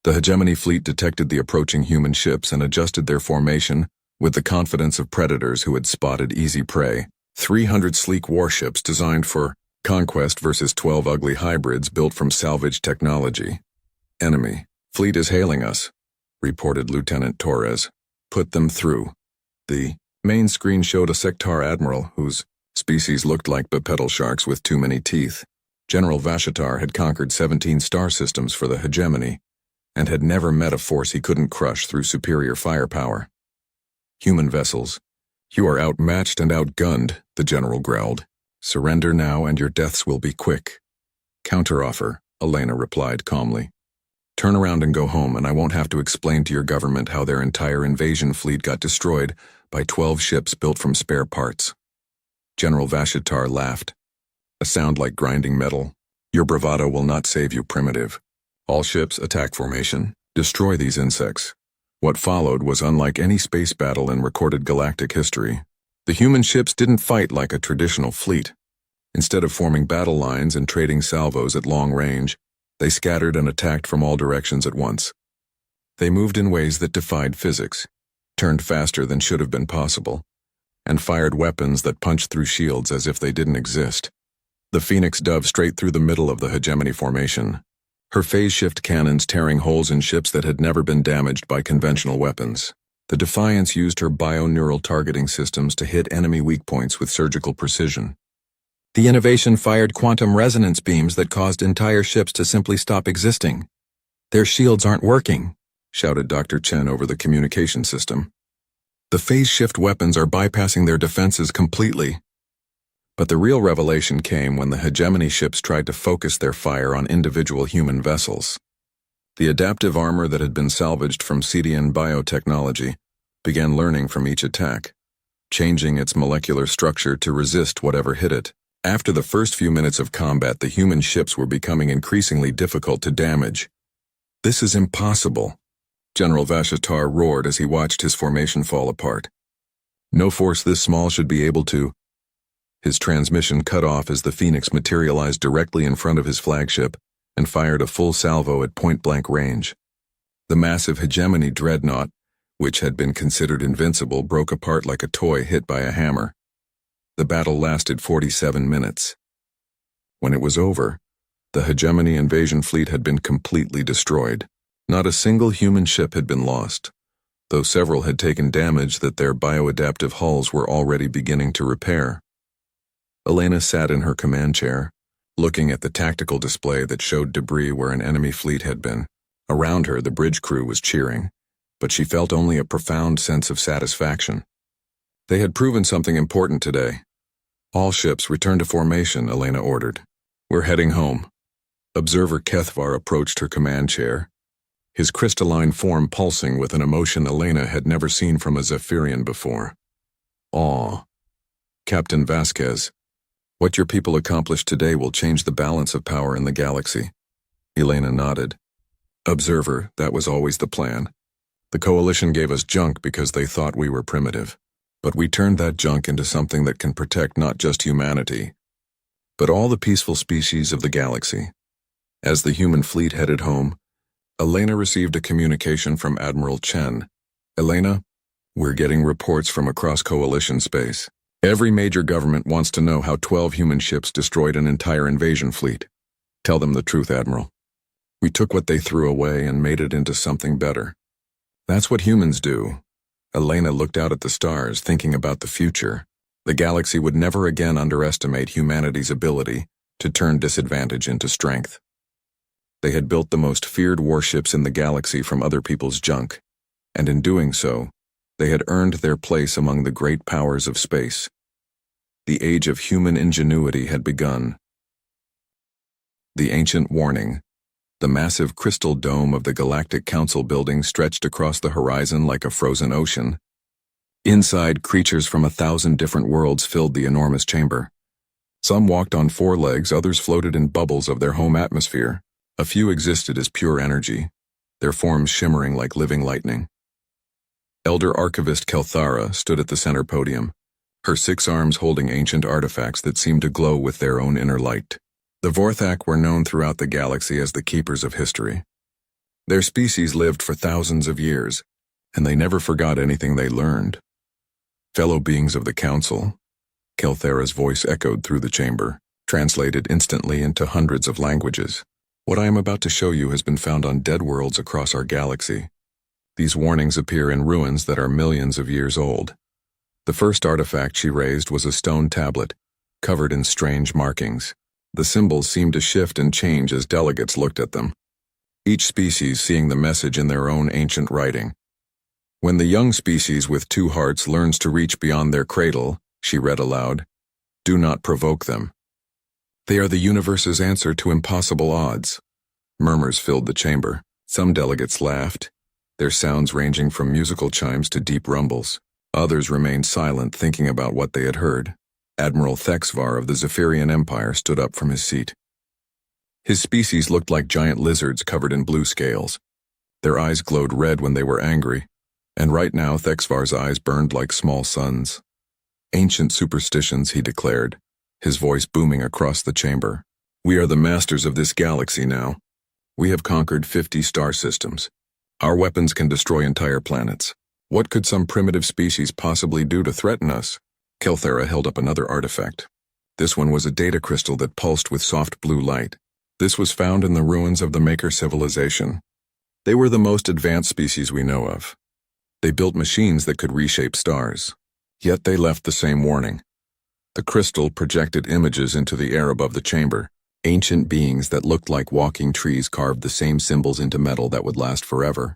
The hegemony fleet detected the approaching human ships and adjusted their formation with the confidence of predators who had spotted easy prey. 300 sleek warships designed for conquest versus 12 ugly hybrids built from salvage technology. Enemy fleet is hailing us, reported Lieutenant Torres. Put them through. The main screen showed a Sectar admiral whose species looked like bipedal sharks with too many teeth. General Vashitar had conquered 17 star systems for the hegemony and had never met a force he couldn't crush through superior firepower. Human vessels. You are outmatched and outgunned, the general growled. Surrender now and your deaths will be quick. Counteroffer, Elena replied calmly. Turn around and go home and I won't have to explain to your government how their entire invasion fleet got destroyed by 12 ships built from spare parts. General Vashitar laughed. a sound like grinding metal. Your bravado will not save you, primitive. All ships, attack formation. Destroy these insects. What followed was unlike any space battle in recorded galactic history. The human ships didn't fight like a traditional fleet. Instead of forming battle lines and trading salvos at long range, they scattered and attacked from all directions at once. They moved in ways that defied physics, turned faster than should have been possible, and fired weapons that punched through shields as if they didn't exist. The Phoenix dove straight through the middle of the hegemony formation, her phase-shift cannons tearing holes in ships that had never been damaged by conventional weapons. The Defiance used her bio-neural targeting systems to hit enemy weak points with surgical precision. The Innovation fired quantum resonance beams that caused entire ships to simply stop existing. "Their shields aren't working," shouted Dr. Chen over the communication system. "The phase-shift weapons are bypassing their defenses completely." But the real revelation came when the hegemony ships tried to focus their fire on individual human vessels. The adaptive armor that had been salvaged from CDN biotechnology began learning from each attack, changing its molecular structure to resist whatever hit it. After the first few minutes of combat, the human ships were becoming increasingly difficult to damage. "This is impossible," General Vashatar roared as he watched his formation fall apart. "No force this small should be able to—" His transmission cut off as the Phoenix materialized directly in front of his flagship and fired a full salvo at point-blank range. The massive hegemony dreadnought, which had been considered invincible, broke apart like a toy hit by a hammer. The battle lasted 47 minutes. When it was over, the hegemony invasion fleet had been completely destroyed. Not a single human ship had been lost, though several had taken damage that their bioadaptive hulls were already beginning to repair. Elena sat in her command chair, looking at the tactical display that showed debris where an enemy fleet had been. Around her, the bridge crew was cheering, but she felt only a profound sense of satisfaction. They had proven something important today. "All ships return to formation," Elena ordered. "We're heading home." Observer Kethvar approached her command chair, his crystalline form pulsing with an emotion Elena had never seen from a Zephyrian before. "Aw. Captain Vasquez, what your people accomplished today will change the balance of power in the galaxy." Elena nodded. "Observer, that was always the plan. The Coalition gave us junk because they thought we were primitive. But we turned that junk into something that can protect not just humanity, but all the peaceful species of the galaxy." As the human fleet headed home, Elena received a communication from Admiral Chen. "Elena, we're getting reports from across Coalition space. Every major government wants to know how 12 human ships destroyed an entire invasion fleet. Tell them the truth, Admiral. We took what they threw away and made it into something better. That's what humans do." Elena looked out at the stars, thinking about the future. The galaxy would never again underestimate humanity's ability to turn disadvantage into strength. They had built the most feared warships in the galaxy from other people's junk, and in doing so, they had earned their place among the great powers of space. The age of human ingenuity had begun. The ancient warning. The massive crystal dome of the Galactic Council building stretched across the horizon like a frozen ocean. Inside, creatures from 1,000 different worlds filled the enormous chamber. Some walked on 4 legs, others floated in bubbles of their home atmosphere. A few existed as pure energy, their forms shimmering like living lightning. Elder Archivist Kelthara stood at the center podium, her 6 arms holding ancient artifacts that seemed to glow with their own inner light. The Vorthak were known throughout the galaxy as the keepers of history. Their species lived for thousands of years, and they never forgot anything they learned. "Fellow beings of the Council," Kelthara's voice echoed through the chamber, translated instantly into hundreds of languages. "What I am about to show you has been found on dead worlds across our galaxy. These warnings appear in ruins that are millions of years old." The first artifact she raised was a stone tablet, covered in strange markings. The symbols seemed to shift and change as delegates looked at them, each species seeing the message in their own ancient writing. "When the young species with 2 hearts learns to reach beyond their cradle," she read aloud, "do not provoke them. They are the universe's answer to impossible odds." Murmurs filled the chamber. Some delegates laughed, their sounds ranging from musical chimes to deep rumbles. Others remained silent, thinking about what they had heard. Admiral Thexvar of the Zephyrian Empire stood up from his seat. His species looked like giant lizards covered in blue scales. Their eyes glowed red when they were angry, and right now Thexvar's eyes burned like small suns. Ancient superstitions, he declared, his voice booming across the chamber. We are the masters of this galaxy now. We have conquered 50 star systems. Our weapons can destroy entire planets. What could some primitive species possibly do to threaten us? Kelthera held up another artifact. This one was a data crystal that pulsed with soft blue light. This was found in the ruins of the Maker civilization. They were the most advanced species we know of. They built machines that could reshape stars. Yet they left the same warning. The crystal projected images into the air above the chamber. Ancient beings that looked like walking trees carved the same symbols into metal that would last forever.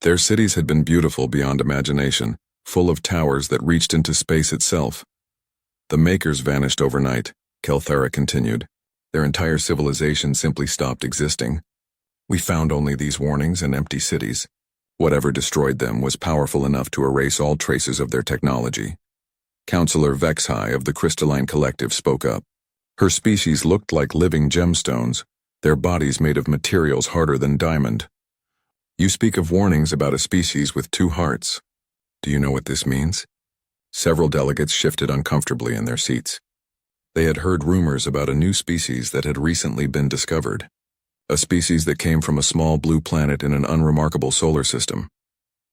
Their cities had been beautiful beyond imagination, full of towers that reached into space itself. The Makers vanished overnight, Kelthera continued. Their entire civilization simply stopped existing. We found only these warnings and empty cities. Whatever destroyed them was powerful enough to erase all traces of their technology. Counselor Vexhai of the Crystalline Collective spoke up. Her species looked like living gemstones, their bodies made of materials harder than diamond. You speak of warnings about a species with two hearts. Do you know what this means? Several delegates shifted uncomfortably in their seats. They had heard rumors about a new species that had recently been discovered. A species that came from a small blue planet in an unremarkable solar system.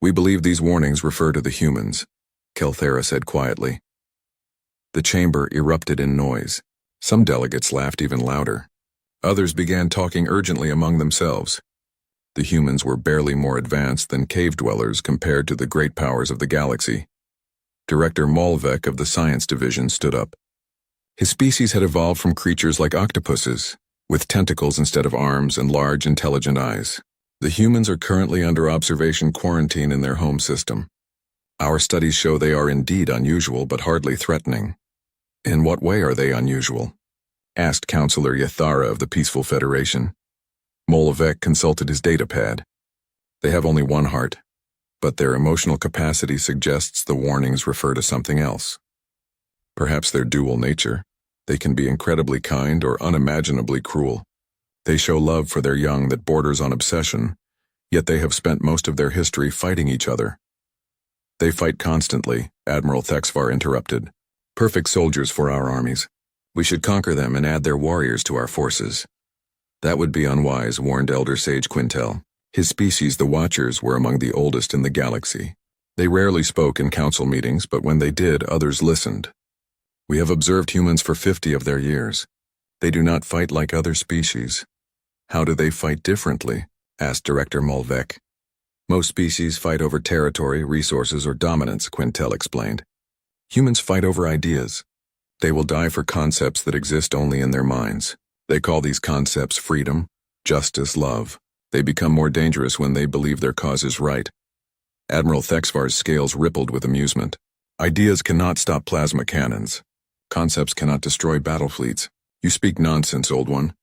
We believe these warnings refer to the humans, Kelthera said quietly. The chamber erupted in noise. Some delegates laughed even louder. Others began talking urgently among themselves. The humans were barely more advanced than cave dwellers compared to the great powers of the galaxy. Director Malvek of the Science Division stood up. His species had evolved from creatures like octopuses, with tentacles instead of arms and large, intelligent eyes. The humans are currently under observation quarantine in their home system. Our studies show they are indeed unusual but hardly threatening. In what way are they unusual? Asked Counselor Yathara of the Peaceful Federation. Molavec consulted his datapad. They have only one heart, but their emotional capacity suggests the warnings refer to something else. Perhaps their dual nature. They can be incredibly kind or unimaginably cruel. They show love for their young that borders on obsession, yet they have spent most of their history fighting each other. They fight constantly, Admiral Thexvar interrupted. Perfect soldiers for our armies. We should conquer them and add their warriors to our forces. That would be unwise, warned Elder Sage Quintel. His species, the Watchers, were among the oldest in the galaxy. They rarely spoke in council meetings, but when they did, others listened. We have observed humans for 50 of their years. They do not fight like other species. How do they fight differently? Asked Director Malvek. Most species fight over territory, resources, or dominance, Quintel explained. Humans fight over ideas. They will die for concepts that exist only in their minds. They call these concepts freedom, justice, love. They become more dangerous when they believe their cause is right. Admiral Thexvar's scales rippled with amusement. Ideas cannot stop plasma cannons. Concepts cannot destroy battle fleets. You speak nonsense, old one.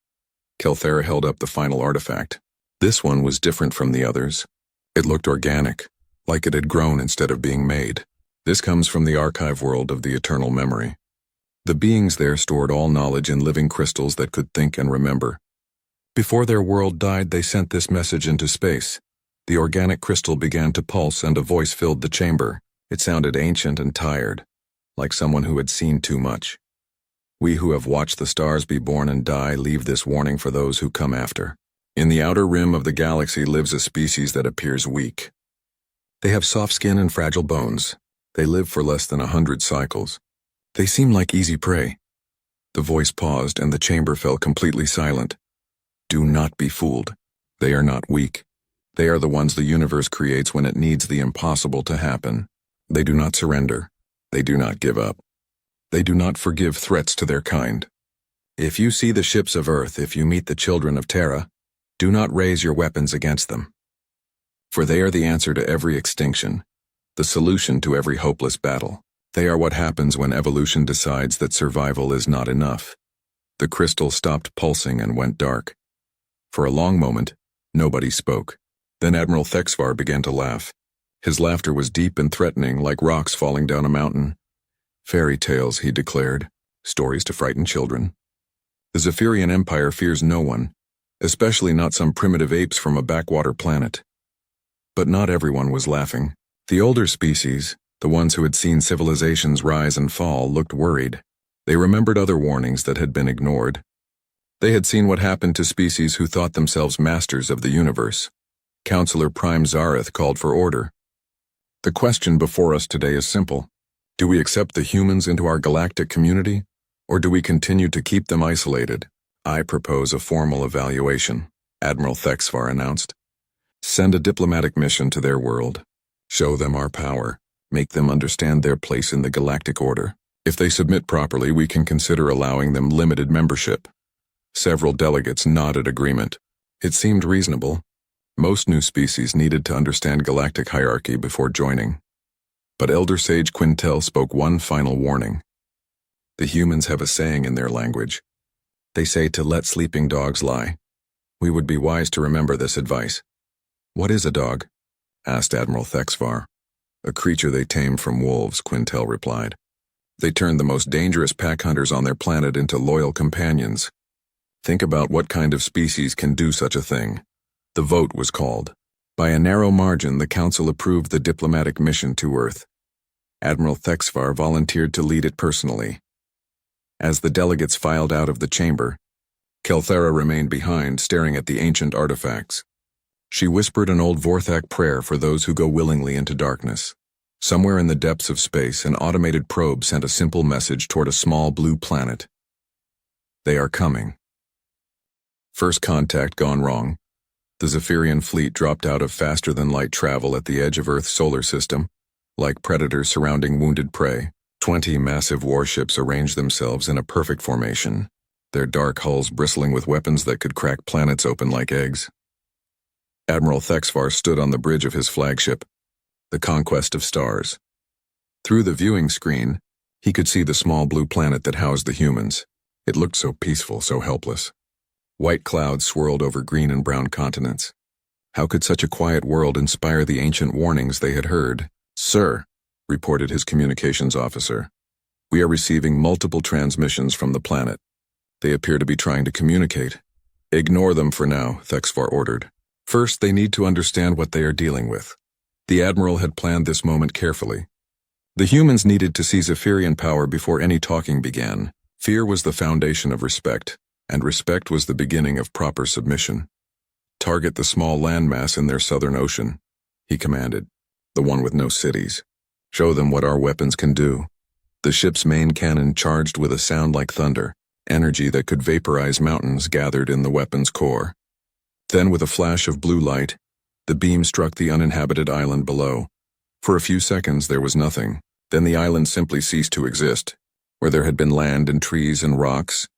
Kelthera held up the final artifact. This one was different from the others. It looked organic, like it had grown instead of being made. This comes from the archive world of the eternal memory. The beings there stored all knowledge in living crystals that could think and remember. Before their world died, they sent this message into space. The organic crystal began to pulse and a voice filled the chamber. It sounded ancient and tired, like someone who had seen too much. We who have watched the stars be born and die leave this warning for those who come after. In the outer rim of the galaxy lives a species that appears weak. They have soft skin and fragile bones. They live for less than 100 cycles. They seem like easy prey. The voice paused and the chamber fell completely silent. Do not be fooled. They are not weak. They are the ones the universe creates when it needs the impossible to happen. They do not surrender. They do not give up. They do not forgive threats to their kind. If you see the ships of Earth, if you meet the children of Terra, do not raise your weapons against them. For they are the answer to every extinction, the solution to every hopeless battle. They are what happens when evolution decides that survival is not enough. The crystal stopped pulsing and went dark. For a long moment, nobody spoke. Then Admiral Thexvar began to laugh. His laughter was deep and threatening, like rocks falling down a mountain. Fairy tales, he declared. stories to frighten children. The Zephyrian Empire fears no one, especially not some primitive apes from a backwater planet. But not everyone was laughing. The older species, the ones who had seen civilizations rise and fall, looked worried. They remembered other warnings that had been ignored. They had seen what happened to species who thought themselves masters of the universe. Counselor Prime Zareth called for order. The question before us today is simple. Do we accept the humans into our galactic community, or do we continue to keep them isolated? I propose a formal evaluation, Admiral Thexvar announced. Send a diplomatic mission to their world. Show them our power. Make them understand their place in the galactic order. If they submit properly, we can consider allowing them limited membership. Several delegates nodded agreement. It seemed reasonable. Most new species needed to understand galactic hierarchy before joining. But Elder Sage Quintel spoke one final warning. The humans have a saying in their language. They say to let sleeping dogs lie. We would be wise to remember this advice. What is a dog? Asked Admiral Thexvar. A creature they tame from wolves, Quintel replied. They turn the most dangerous pack hunters on their planet into loyal companions. Think about what kind of species can do such a thing. The vote was called. By a narrow margin, the Council approved the diplomatic mission to Earth. Admiral Thexvar volunteered to lead it personally. As the delegates filed out of the chamber, Kelthera remained behind, staring at the ancient artifacts. She whispered an old Vorthak prayer for those who go willingly into darkness. Somewhere in the depths of space, an automated probe sent a simple message toward a small blue planet. They are coming. First contact gone wrong. The Zephyrian fleet dropped out of faster-than-light travel at the edge of Earth's solar system, like predators surrounding wounded prey. 20 massive warships arranged themselves in a perfect formation, their dark hulls bristling with weapons that could crack planets open like eggs. Admiral Thexvar stood on the bridge of his flagship, the Conquest of Stars. Through the viewing screen, he could see the small blue planet that housed the humans. It looked so peaceful, so helpless. White clouds swirled over green and brown continents. How could such a quiet world inspire the ancient warnings they had heard? Sir, reported his communications officer, we are receiving multiple transmissions from the planet. They appear to be trying to communicate. Ignore them for now, Thexvar ordered. First, they need to understand what they are dealing with. The Admiral had planned this moment carefully. The humans needed to see Zephyrian power before any talking began. Fear was the foundation of respect, and respect was the beginning of proper submission. Target the small landmass in their southern ocean, he commanded, the one with no cities. Show them what our weapons can do. The ship's main cannon charged with a sound like thunder, energy that could vaporize mountains gathered in the weapon's core. Then, with a flash of blue light, the beam struck the uninhabited island below. For a few seconds there was nothing. Then the island simply ceased to exist. Where there had been land and trees and rocks,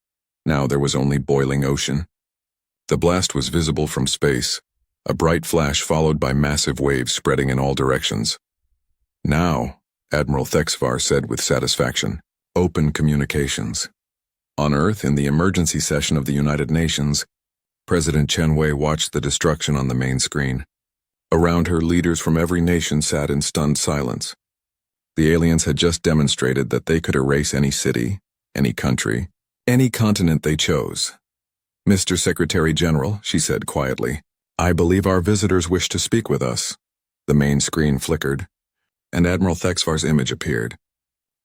now there was only boiling ocean. The blast was visible from space, a bright flash followed by massive waves spreading in all directions. Now, Admiral Thexvar said with satisfaction, open communications. On Earth, in the emergency session of the United Nations, President Chen Wei watched the destruction on the main screen. Around her, leaders from every nation sat in stunned silence. The aliens had just demonstrated that they could erase any city, any country, any continent they chose. Mr. Secretary General, she said quietly, I believe our visitors wish to speak with us. The main screen flickered, and Admiral Thexvar's image appeared.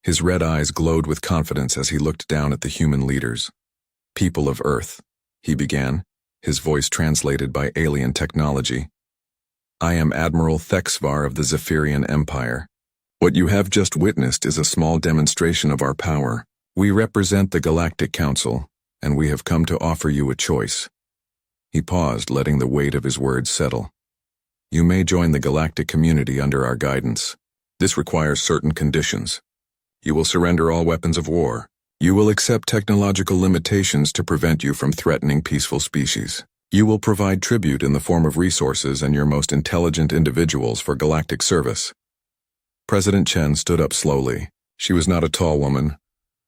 His red eyes glowed with confidence as he looked down at the human leaders. People of Earth, he began, his voice translated by alien technology. I am Admiral Thexvar of the Zephyrian Empire. What you have just witnessed is a small demonstration of our power. We represent the Galactic Council, and we have come to offer you a choice. He paused, letting the weight of his words settle. You may join the galactic community under our guidance. This requires certain conditions. You will surrender all weapons of war. You will accept technological limitations to prevent you from threatening peaceful species. You will provide tribute in the form of resources and your most intelligent individuals for galactic service. President Chen stood up slowly. She was not a tall woman,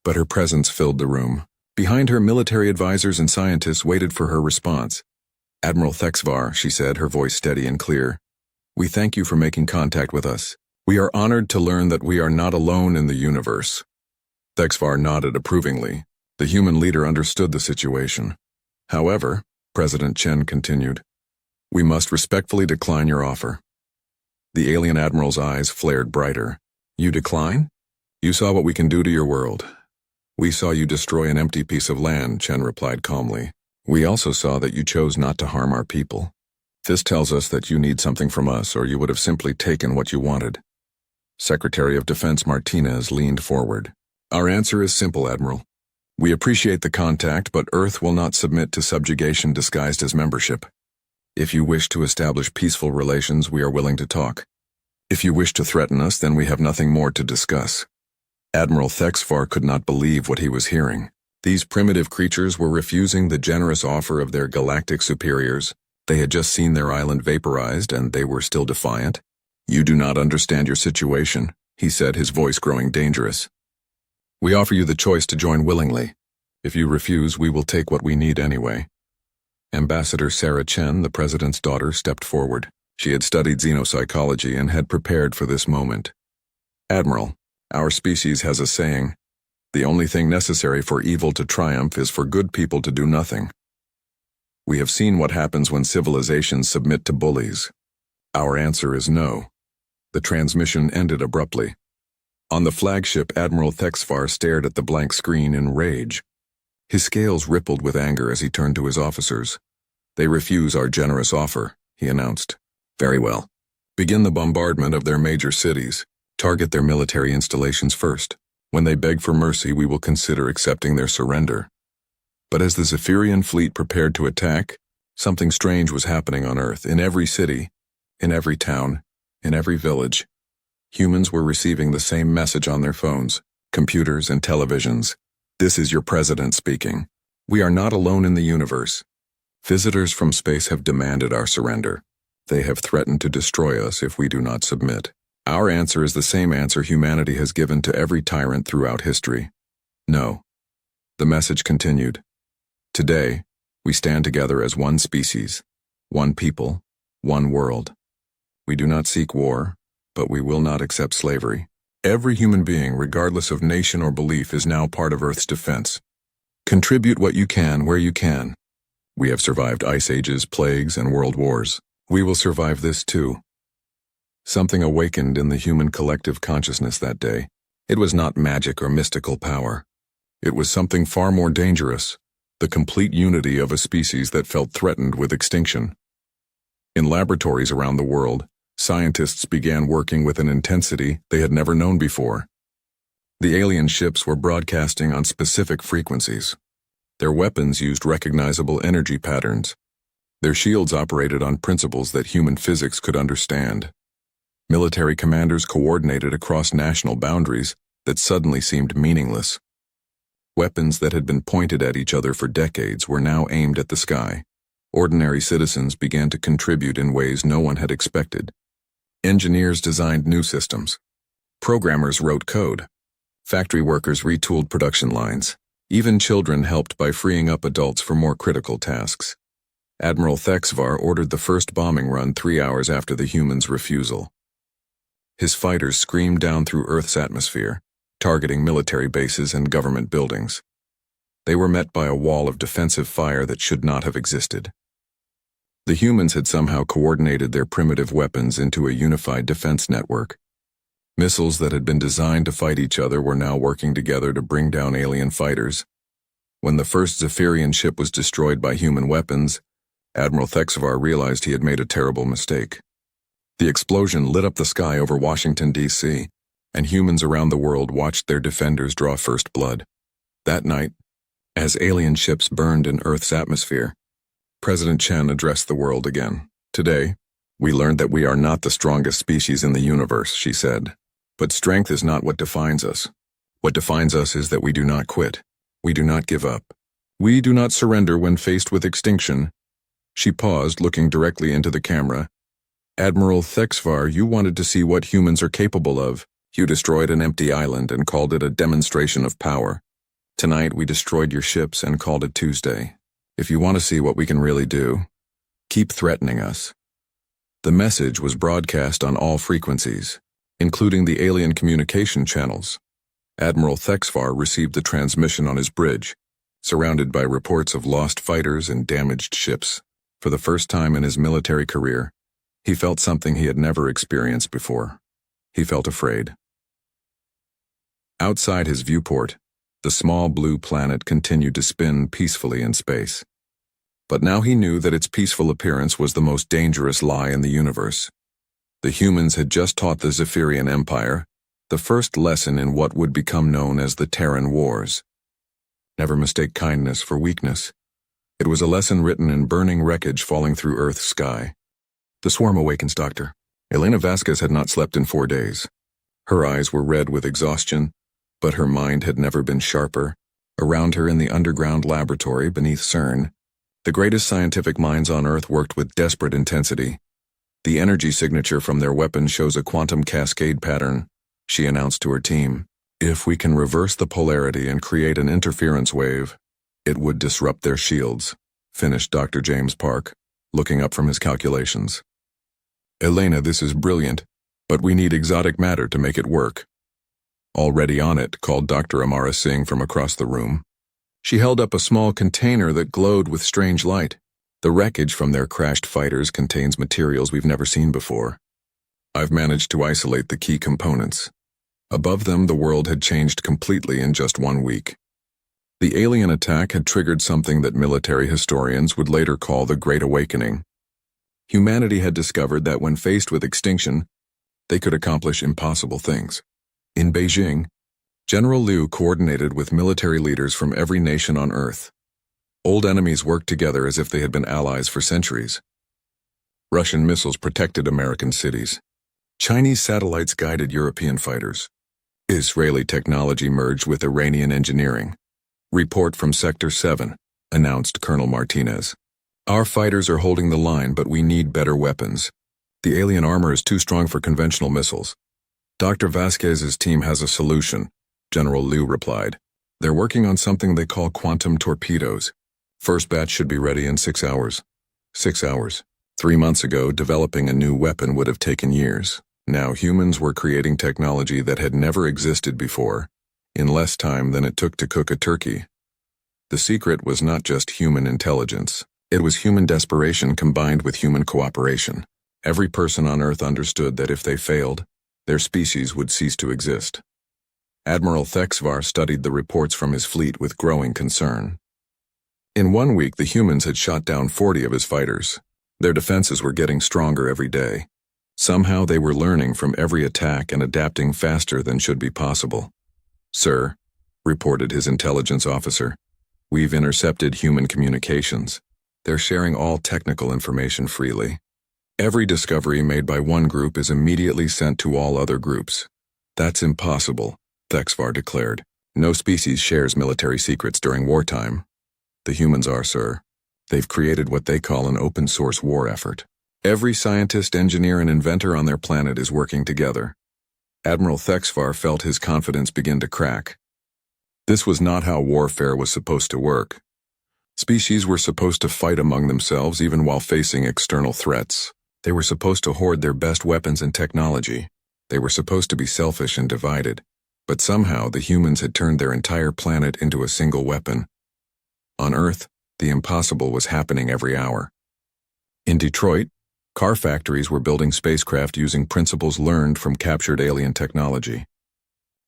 but her presence filled the room. Behind her, military advisors and scientists waited for her response. Admiral Thexvar, she said, her voice steady and clear. We thank you for making contact with us. We are honored to learn that we are not alone in the universe. Thexvar nodded approvingly. The human leader understood the situation. However, President Chen continued, we must respectfully decline your offer. The alien admiral's eyes flared brighter. You decline? You saw what we can do to your world. We saw you destroy an empty piece of land, Chen replied calmly. We also saw that you chose not to harm our people. This tells us that you need something from us, or you would have simply taken what you wanted. Secretary of Defense Martinez leaned forward. Our answer is simple, Admiral. We appreciate the contact, but Earth will not submit to subjugation disguised as membership. If you wish to establish peaceful relations, we are willing to talk. If you wish to threaten us, then we have nothing more to discuss. Admiral Thexvar could not believe what he was hearing. These primitive creatures were refusing the generous offer of their galactic superiors. They had just seen their island vaporized, and they were still defiant. You do not understand your situation, he said, his voice growing dangerous. We offer you the choice to join willingly. If you refuse, we will take what we need anyway. Ambassador Sarah Chen, the president's daughter, stepped forward. She had studied xenopsychology and had prepared for this moment. Admiral, our species has a saying, the only thing necessary for evil to triumph is for good people to do nothing. We have seen what happens when civilizations submit to bullies. Our answer is no. The transmission ended abruptly. On the flagship, Admiral Thexvar stared at the blank screen in rage. His scales rippled with anger as he turned to his officers. They refuse our generous offer, he announced. Very well. Begin the bombardment of their major cities. Target their military installations first. When they beg for mercy, we will consider accepting their surrender. But as the Zephyrian fleet prepared to attack, something strange was happening on Earth. In every city, in every town, in every village, humans were receiving the same message on their phones, computers, and televisions. This is your president speaking. We are not alone in the universe. Visitors from space have demanded our surrender. They have threatened to destroy us if we do not submit. Our answer is the same answer humanity has given to every tyrant throughout history. No. The message continued. Today, we stand together as one species, one people, one world. We do not seek war, but we will not accept slavery. Every human being, regardless of nation or belief, is now part of Earth's defense. Contribute what you can where you can. We have survived ice ages, plagues, and world wars. We will survive this too. Something awakened in the human collective consciousness that day. It was not magic or mystical power. It was something far more dangerous, the complete unity of a species that felt threatened with extinction. In laboratories around the world, scientists began working with an intensity they had never known before. The alien ships were broadcasting on specific frequencies. Their weapons used recognizable energy patterns. Their shields operated on principles that human physics could understand. Military commanders coordinated across national boundaries that suddenly seemed meaningless. Weapons that had been pointed at each other for decades were now aimed at the sky. Ordinary citizens began to contribute in ways no one had expected. Engineers designed new systems. Programmers wrote code. Factory workers retooled production lines. Even children helped by freeing up adults for more critical tasks. Admiral Thexvar ordered the first bombing run 3 hours after the humans' refusal. His fighters screamed down through Earth's atmosphere, targeting military bases and government buildings. They were met by a wall of defensive fire that should not have existed. The humans had somehow coordinated their primitive weapons into a unified defense network. Missiles that had been designed to fight each other were now working together to bring down alien fighters. When the first Zephyrian ship was destroyed by human weapons, Admiral Thexvar realized he had made a terrible mistake. The explosion lit up the sky over Washington, D.C., and humans around the world watched their defenders draw first blood. That night, as alien ships burned in Earth's atmosphere, President Chen addressed the world again. Today, we learned that we are not the strongest species in the universe, she said. But strength is not what defines us. What defines us is that we do not quit. We do not give up. We do not surrender when faced with extinction. She paused, looking directly into the camera. Admiral Thexvar, you wanted to see what humans are capable of. You destroyed an empty island and called it a demonstration of power. Tonight we destroyed your ships and called it Tuesday. If you want to see what we can really do, keep threatening us. The message was broadcast on all frequencies, including the alien communication channels. Admiral Thexvar received the transmission on his bridge, surrounded by reports of lost fighters and damaged ships. For the first time in his military career, he felt something he had never experienced before. He felt afraid. Outside his viewport, the small blue planet continued to spin peacefully in space. But now he knew that its peaceful appearance was the most dangerous lie in the universe. The humans had just taught the Zephyrian Empire the first lesson in what would become known as the Terran Wars. Never mistake kindness for weakness. It was a lesson written in burning wreckage falling through Earth's sky. The swarm awakens, Doctor. Elena Vasquez had not slept in 4 days. Her eyes were red with exhaustion, but her mind had never been sharper. Around her in the underground laboratory beneath CERN, the greatest scientific minds on Earth worked with desperate intensity. The energy signature from their weapon shows a quantum cascade pattern, she announced to her team. If we can reverse the polarity and create an interference wave, it would disrupt their shields, finished Dr. James Park, looking up from his calculations. Elena, this is brilliant, but we need exotic matter to make it work. Already on it, called Dr. Amara Singh from across the room. She held up a small container that glowed with strange light. The wreckage from their crashed fighters contains materials we've never seen before. I've managed to isolate the key components. Above them, the world had changed completely in just 1 week. The alien attack had triggered something that military historians would later call the Great Awakening. Humanity had discovered that when faced with extinction, they could accomplish impossible things. In Beijing, General Liu coordinated with military leaders from every nation on Earth. Old enemies worked together as if they had been allies for centuries. Russian missiles protected American cities. Chinese satellites guided European fighters. Israeli technology merged with Iranian engineering. Report from Sector 7, announced Colonel Martinez. Our fighters are holding the line, but we need better weapons. The alien armor is too strong for conventional missiles. Dr. Vasquez's team has a solution, General Liu replied. They're working on something they call quantum torpedoes. First batch should be ready in 6 hours. 6 hours. 3 months ago, developing a new weapon would have taken years. Now humans were creating technology that had never existed before, in less time than it took to cook a turkey. The secret was not just human intelligence. It was human desperation combined with human cooperation. Every person on Earth understood that if they failed, their species would cease to exist. Admiral Thexvar studied the reports from his fleet with growing concern. In 1 week, the humans had shot down 40 of his fighters. Their defenses were getting stronger every day. Somehow they were learning from every attack and adapting faster than should be possible. Sir, reported his intelligence officer, we've intercepted human communications. They're sharing all technical information freely. Every discovery made by one group is immediately sent to all other groups. That's impossible, Thexvar declared. No species shares military secrets during wartime. The humans are, sir. They've created what they call an open-source war effort. Every scientist, engineer, and inventor on their planet is working together. Admiral Thexvar felt his confidence begin to crack. This was not how warfare was supposed to work. Species were supposed to fight among themselves even while facing external threats. They were supposed to hoard their best weapons and technology. They were supposed to be selfish and divided. But somehow the humans had turned their entire planet into a single weapon. On Earth, the impossible was happening every hour. In Detroit, car factories were building spacecraft using principles learned from captured alien technology.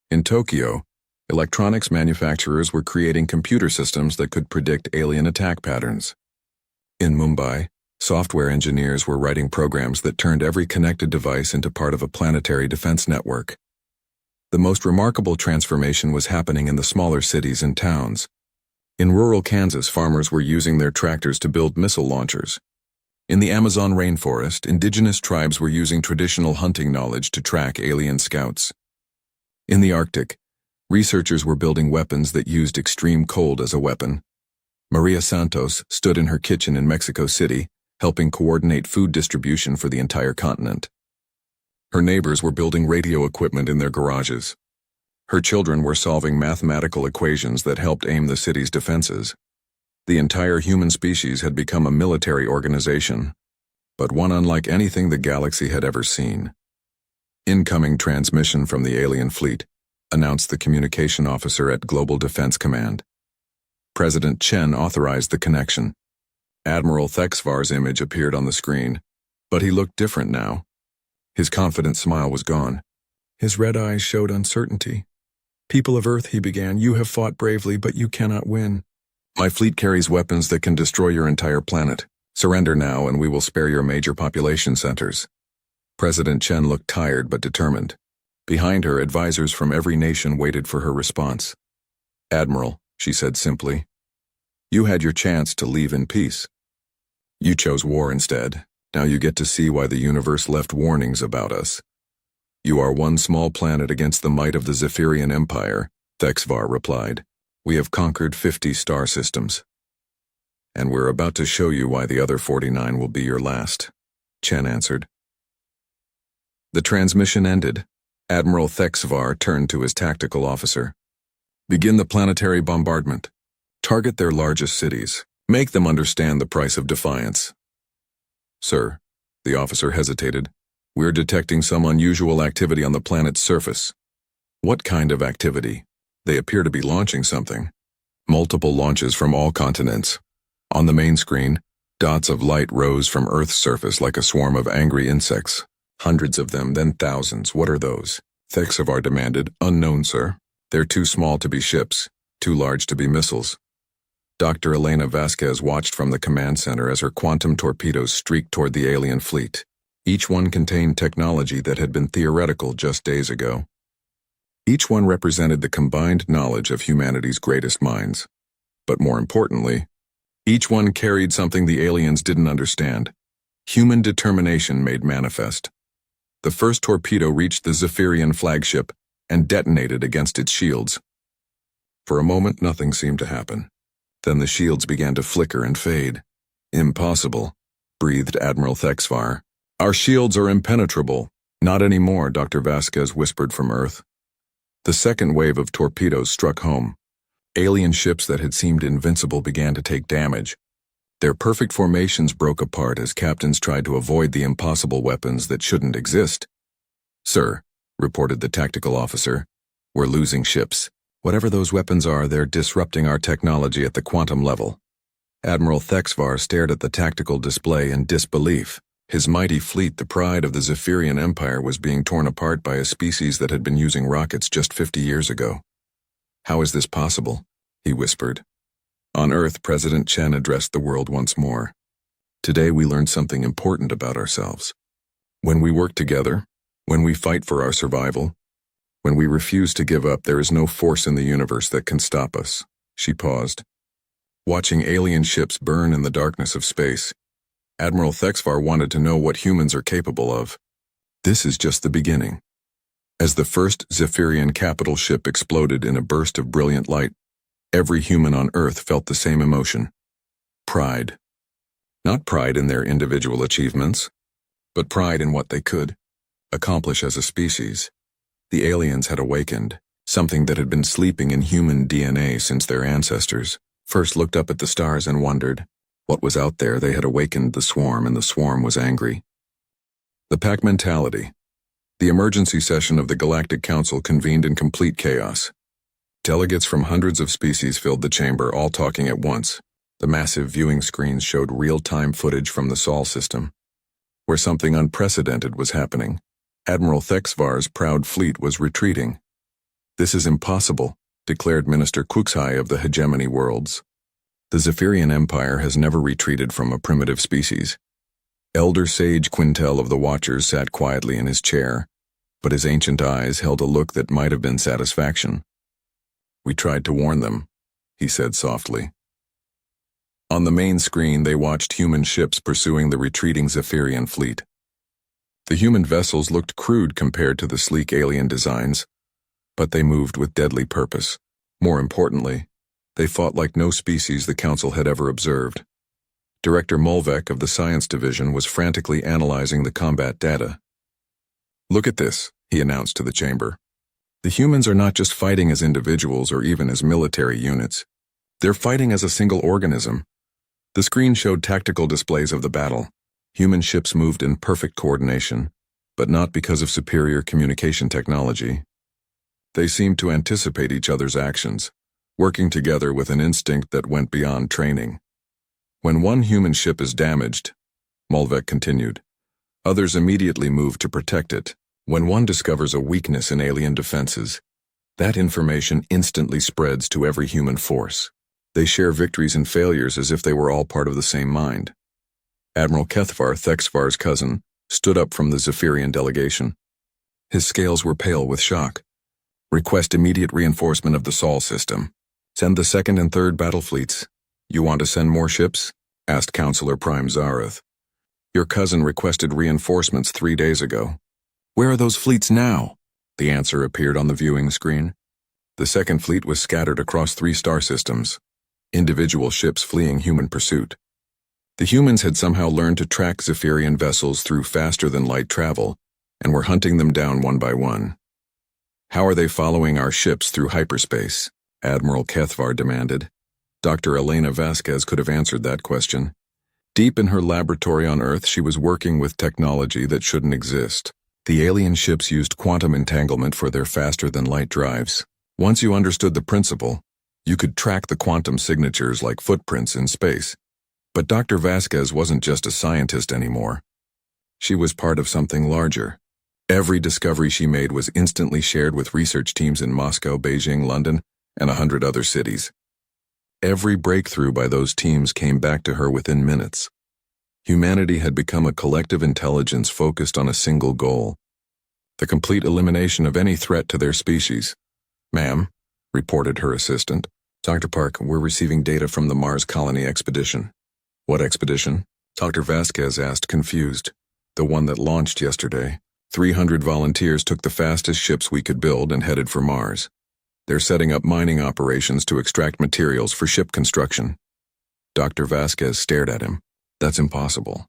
In Tokyo, electronics manufacturers were creating computer systems that could predict alien attack patterns. In Mumbai, software engineers were writing programs that turned every connected device into part of a planetary defense network. The most remarkable transformation was happening in the smaller cities and towns. In rural Kansas, farmers were using their tractors to build missile launchers. In the Amazon rainforest, indigenous tribes were using traditional hunting knowledge to track alien scouts. In the Arctic, researchers were building weapons that used extreme cold as a weapon. Maria Santos stood in her kitchen in Mexico City, helping coordinate food distribution for the entire continent. Her neighbors were building radio equipment in their garages. Her children were solving mathematical equations that helped aim the city's defenses. The entire human species had become a military organization, but one unlike anything the galaxy had ever seen. Incoming transmission from the alien fleet. announced the communication officer at Global Defense Command. President Chen authorized the connection. Admiral Thexvar's image appeared on the screen, but he looked different now. His confident smile was gone. His red eyes showed uncertainty. "People of Earth," he began, "you have fought bravely, but you cannot win. My fleet carries weapons that can destroy your entire planet. Surrender now, and we will spare your major population centers." President Chen looked tired but determined. Behind her, advisors from every nation waited for her response. "Admiral," she said simply, "you had your chance to leave in peace. You chose war instead. Now you get to see why the universe left warnings about us." "You are one small planet against the might of the Zephyrian Empire," Thexvar replied. "We have conquered 50 star systems. And we're about to show you why the other 49 will be your last," Chen answered. The transmission ended. Admiral Thexvar turned to his tactical officer. "Begin the planetary bombardment. Target their largest cities. Make them understand the price of defiance." "Sir," the officer hesitated, "we're detecting some unusual activity on the planet's surface." "What kind of activity?" "They appear to be launching something." "Multiple launches from all continents." On the main screen, dots of light rose from Earth's surface like a swarm of angry insects. Hundreds of them, then thousands. "What are those?" Thexvar demanded. "Unknown, sir. They're too small to be ships, too large to be missiles." Dr. Elena Vasquez watched from the command center as her quantum torpedoes streaked toward the alien fleet. Each one contained technology that had been theoretical just days ago. Each one represented the combined knowledge of humanity's greatest minds. But more importantly, each one carried something the aliens didn't understand: human determination made manifest. The first torpedo reached the Zephyrian flagship and detonated against its shields. For a moment, nothing seemed to happen. Then the shields began to flicker and fade. "Impossible," breathed Admiral Thexvar. "Our shields are impenetrable." "Not anymore," Dr. Vasquez whispered from Earth. The second wave of torpedoes struck home. Alien ships that had seemed invincible began to take damage. Their perfect formations broke apart as captains tried to avoid the impossible weapons that shouldn't exist. "Sir," reported the tactical officer, "we're losing ships. Whatever those weapons are, they're disrupting our technology at the quantum level." Admiral Thexvar stared at the tactical display in disbelief. His mighty fleet, the pride of the Zephyrian Empire, was being torn apart by a species that had been using rockets just 50 years ago. "How is this possible?" he whispered. On Earth, President Chen addressed the world once more. "Today we learned something important about ourselves. When we work together, when we fight for our survival, when we refuse to give up, there is no force in the universe that can stop us." She paused. Watching alien ships burn in the darkness of space, Admiral Thexvar wanted to know what humans are capable of. This is just the beginning. As the first Zephyrian capital ship exploded in a burst of brilliant light, every human on Earth felt the same emotion: pride. Not pride in their individual achievements, but pride in what they could accomplish as a species. The aliens had awakened, something that had been sleeping in human DNA since their ancestors first looked up at the stars and wondered what was out there. They had awakened the swarm, and the swarm was angry. The pack mentality. The emergency session of the Galactic Council convened in complete chaos. Delegates from hundreds of species filled the chamber, all talking at once. The massive viewing screens showed real-time footage from the Sol system, where something unprecedented was happening. Admiral Thexvar's proud fleet was retreating. "This is impossible," declared Minister Kuxai of the Hegemony Worlds. "The Zephyrian Empire has never retreated from a primitive species." Elder Sage Quintel of the Watchers sat quietly in his chair, but his ancient eyes held a look that might have been satisfaction. "We tried to warn them," he said softly. On the main screen, they watched human ships pursuing the retreating Zephyrian fleet. The human vessels looked crude compared to the sleek alien designs, but they moved with deadly purpose. More importantly, they fought like no species the Council had ever observed. Director Mulvek of the Science Division was frantically analyzing the combat data. "Look at this," he announced to the chamber. "The humans are not just fighting as individuals or even as military units. They're fighting as a single organism." The screen showed tactical displays of the battle. Human ships moved in perfect coordination, but not because of superior communication technology. They seemed to anticipate each other's actions, working together with an instinct that went beyond training. When one human ship is damaged, Mulvek continued, others immediately move to protect it. When one discovers a weakness in alien defenses, that information instantly spreads to every human force. They share victories and failures as if they were all part of the same mind. Admiral Kethvar, Thexvar's cousin, stood up from the Zephyrian delegation. His scales were pale with shock. Request immediate reinforcement of the Sol system. Send the 2nd and 3rd battle fleets. You want to send more ships? Asked Counselor Prime Zareth. Your cousin requested reinforcements 3 days ago. Where are those fleets now? The answer appeared on the viewing screen. The 2nd fleet was scattered across 3 star systems, individual ships fleeing human pursuit. The humans had somehow learned to track Zephyrian vessels through faster-than-light travel, and were hunting them down one by one. How are they following our ships through hyperspace? Admiral Kethvar demanded. Dr. Elena Vasquez could have answered that question. Deep in her laboratory on Earth, she was working with technology that shouldn't exist. The alien ships used quantum entanglement for their faster-than-light drives. Once you understood the principle, you could track the quantum signatures like footprints in space. But Dr. Vasquez wasn't just a scientist anymore. She was part of something larger. Every discovery she made was instantly shared with research teams in Moscow, Beijing, London, and 100 other cities. Every breakthrough by those teams came back to her within minutes. Humanity had become a collective intelligence focused on a single goal: the complete elimination of any threat to their species. Ma'am, reported her assistant. Dr. Park, we're receiving data from the Mars colony expedition. What expedition? Dr. Vasquez asked, confused. The one that launched yesterday. 300 volunteers took the fastest ships we could build and headed for Mars. They're setting up mining operations to extract materials for ship construction. Dr. Vasquez stared at him. That's impossible.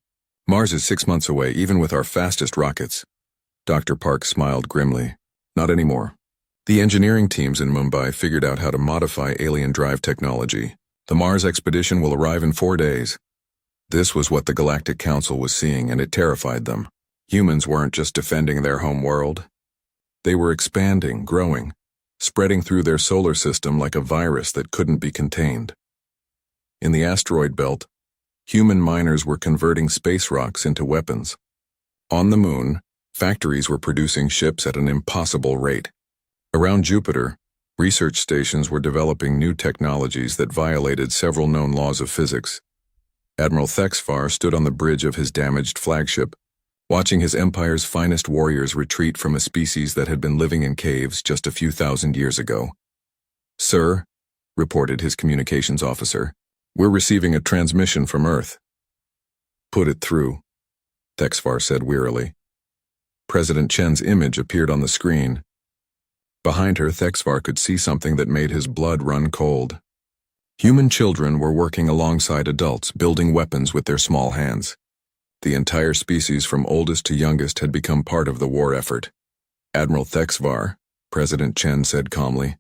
Mars is 6 months away, even with our fastest rockets. Dr. Park smiled grimly. Not anymore. The engineering teams in Mumbai figured out how to modify alien drive technology. The Mars expedition will arrive in 4 days. This was what the Galactic Council was seeing, and it terrified them. Humans weren't just defending their home world. They were expanding, growing, spreading through their solar system like a virus that couldn't be contained. In the asteroid belt, human miners were converting space rocks into weapons. On the moon, factories were producing ships at an impossible rate. Around Jupiter, research stations were developing new technologies that violated several known laws of physics. Admiral Thexvar stood on the bridge of his damaged flagship, watching his empire's finest warriors retreat from a species that had been living in caves just a few thousand years ago. Sir, reported his communications officer, we're receiving a transmission from Earth. Put it through, Thexvar said wearily. President Chen's image appeared on the screen. Behind her, Thexvar could see something that made his blood run cold. Human children were working alongside adults, building weapons with their small hands. The entire species from oldest to youngest had become part of the war effort. Admiral Thexvar, President Chen said calmly,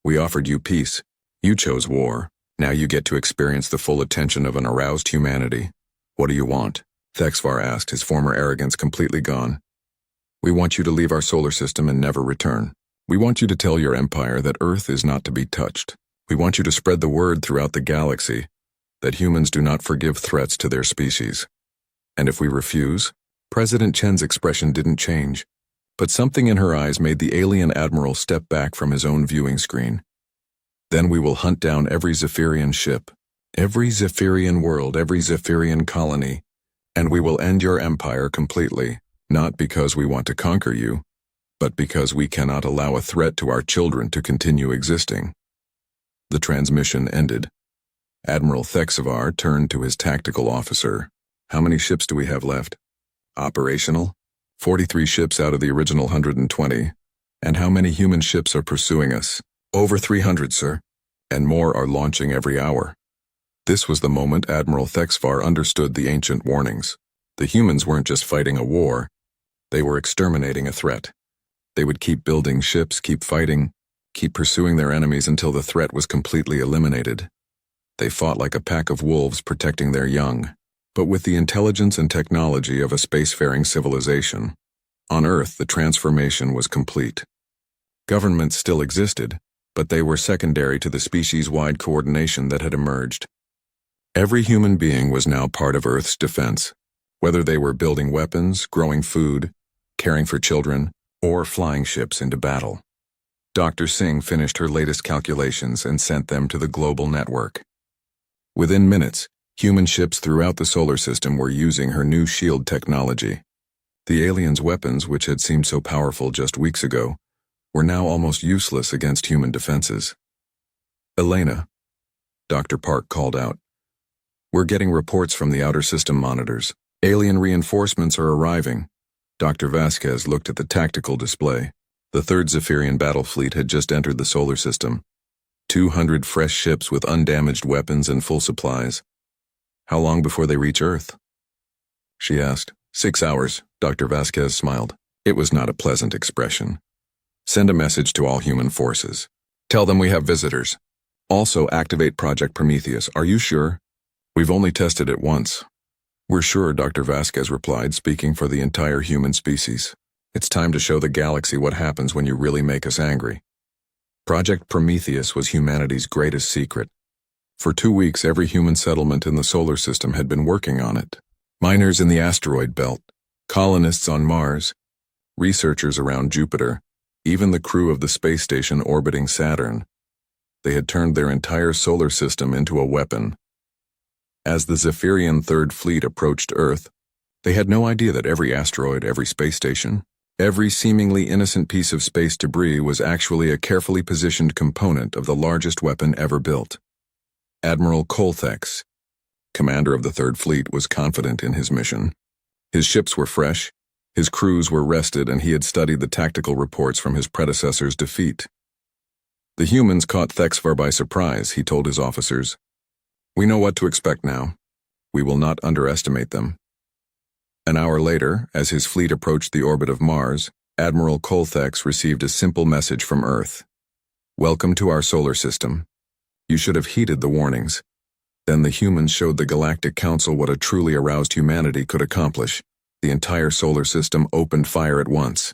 we offered you peace. You chose war. Now you get to experience the full attention of an aroused humanity. What do you want? Thexvar asked, his former arrogance completely gone. We want you to leave our solar system and never return. We want you to tell your empire that Earth is not to be touched. We want you to spread the word throughout the galaxy that humans do not forgive threats to their species. And if we refuse? President Chen's expression didn't change, but something in her eyes made the alien admiral step back from his own viewing screen. Then we will hunt down every Zephyrian ship, every Zephyrian world, every Zephyrian colony, and we will end your empire completely, not because we want to conquer you, but because we cannot allow a threat to our children to continue existing. The transmission ended. Admiral Thexvar turned to his tactical officer. How many ships do we have left? Operational? 43 ships out of the original 120. And how many human ships are pursuing us? Over 300, sir. And more are launching every hour. This was the moment Admiral Thexvar understood the ancient warnings. The humans weren't just fighting a war. They were exterminating a threat. They would keep building ships, keep fighting, keep pursuing their enemies until the threat was completely eliminated. They fought like a pack of wolves protecting their young, but with the intelligence and technology of a spacefaring civilization. On Earth, the transformation was complete. Governments still existed, but they were secondary to the species-wide coordination that had emerged. Every human being was now part of Earth's defense, whether they were building weapons, growing food, caring for children, or flying ships into battle. Dr. Singh finished her latest calculations and sent them to the global network. Within minutes, human ships throughout the solar system were using her new shield technology. The aliens' weapons, which had seemed so powerful just weeks ago, were now almost useless against human defenses. "Elena," Dr. Park called out. "We're getting reports from the outer system monitors. Alien reinforcements are arriving." Dr. Vasquez looked at the tactical display. The third Zephyrian battle fleet had just entered the solar system. 200 fresh ships with undamaged weapons and full supplies. "How long before they reach Earth?" she asked. 6 hours, Dr. Vasquez smiled. It was not a pleasant expression. "Send a message to all human forces. Tell them we have visitors. Also activate Project Prometheus. Are you sure?" "We've only tested it once." "We're sure," Dr. Vasquez replied, speaking for the entire human species. "It's time to show the galaxy what happens when you really make us angry." Project Prometheus was humanity's greatest secret. For 2 weeks, every human settlement in the solar system had been working on it. Miners in the asteroid belt, colonists on Mars, researchers around Jupiter, even the crew of the space station orbiting Saturn. They had turned their entire solar system into a weapon. As the Zephyrian Third Fleet approached Earth, they had no idea that every asteroid, every space station, every seemingly innocent piece of space debris was actually a carefully positioned component of the largest weapon ever built. Admiral Colthex, commander of the Third Fleet, was confident in his mission. His ships were fresh, his crews were rested, and he had studied the tactical reports from his predecessor's defeat. "The humans caught Thexvar by surprise," he told his officers. "We know what to expect now. We will not underestimate them." An hour later, as his fleet approached the orbit of Mars, Admiral Colthex received a simple message from Earth. "Welcome to our solar system. You should have heeded the warnings." Then the humans showed the Galactic Council what a truly aroused humanity could accomplish. The entire solar system opened fire at once.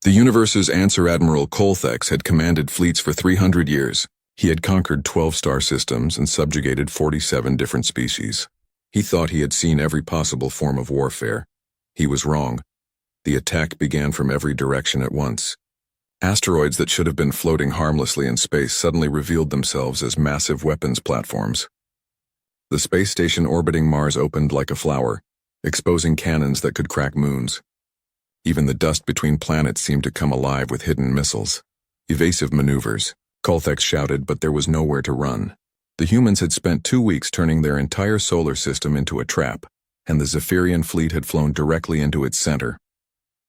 The universe's answer, Admiral Colthex had commanded fleets for 300 years. He had conquered 12 star systems and subjugated 47 different species. He thought he had seen every possible form of warfare. He was wrong. The attack began from every direction at once. Asteroids that should have been floating harmlessly in space suddenly revealed themselves as massive weapons platforms. The space station orbiting Mars opened like a flower, exposing cannons that could crack moons. Even the dust between planets seemed to come alive with hidden missiles. "Evasive maneuvers," Colthex shouted, but there was nowhere to run. The humans had spent 2 weeks turning their entire solar system into a trap, and the Zephyrian fleet had flown directly into its center.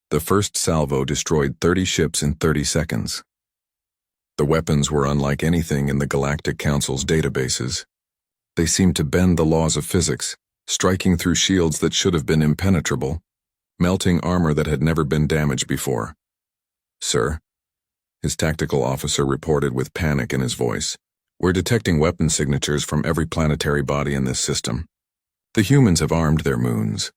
The first salvo destroyed 30 ships in 30 seconds. The weapons were unlike anything in the Galactic Council's databases. They seemed to bend the laws of physics, striking through shields that should have been impenetrable, melting armor that had never been damaged before. "Sir," his tactical officer reported with panic in his voice, "we're detecting weapon signatures from every planetary body in this system. The humans have armed their moons."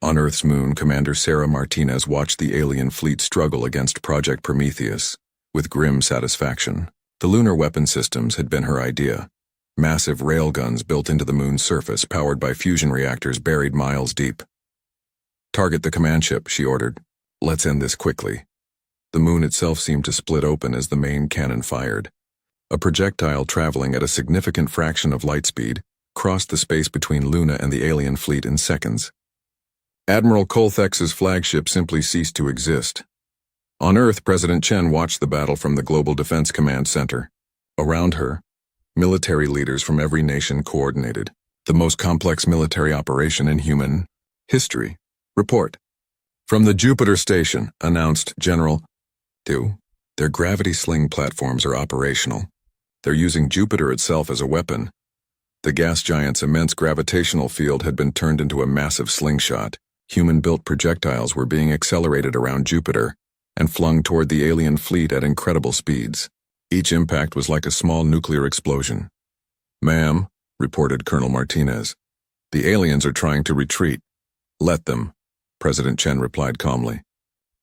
On Earth's moon, Commander Sarah Martinez watched the alien fleet struggle against Project Prometheus with grim satisfaction. The lunar weapon systems had been her idea. Massive railguns built into the moon's surface, powered by fusion reactors buried miles deep. "Target the command ship," she ordered. "Let's end this quickly." The moon itself seemed to split open as the main cannon fired. A projectile traveling at a significant fraction of light speed crossed the space between Luna and the alien fleet in seconds. Admiral Colthex's flagship simply ceased to exist. On Earth, President Chen watched the battle from the Global Defense Command Center. Around her, military leaders from every nation coordinated. The most complex military operation in human history. "Report. From the Jupiter station," announced General 2. "Their gravity sling platforms are operational. They're using Jupiter itself as a weapon." The gas giant's immense gravitational field had been turned into a massive slingshot. Human-built projectiles were being accelerated around Jupiter and flung toward the alien fleet at incredible speeds. Each impact was like a small nuclear explosion. "Ma'am," reported Colonel Martinez, "the aliens are trying to retreat." "Let them," President Chen replied calmly.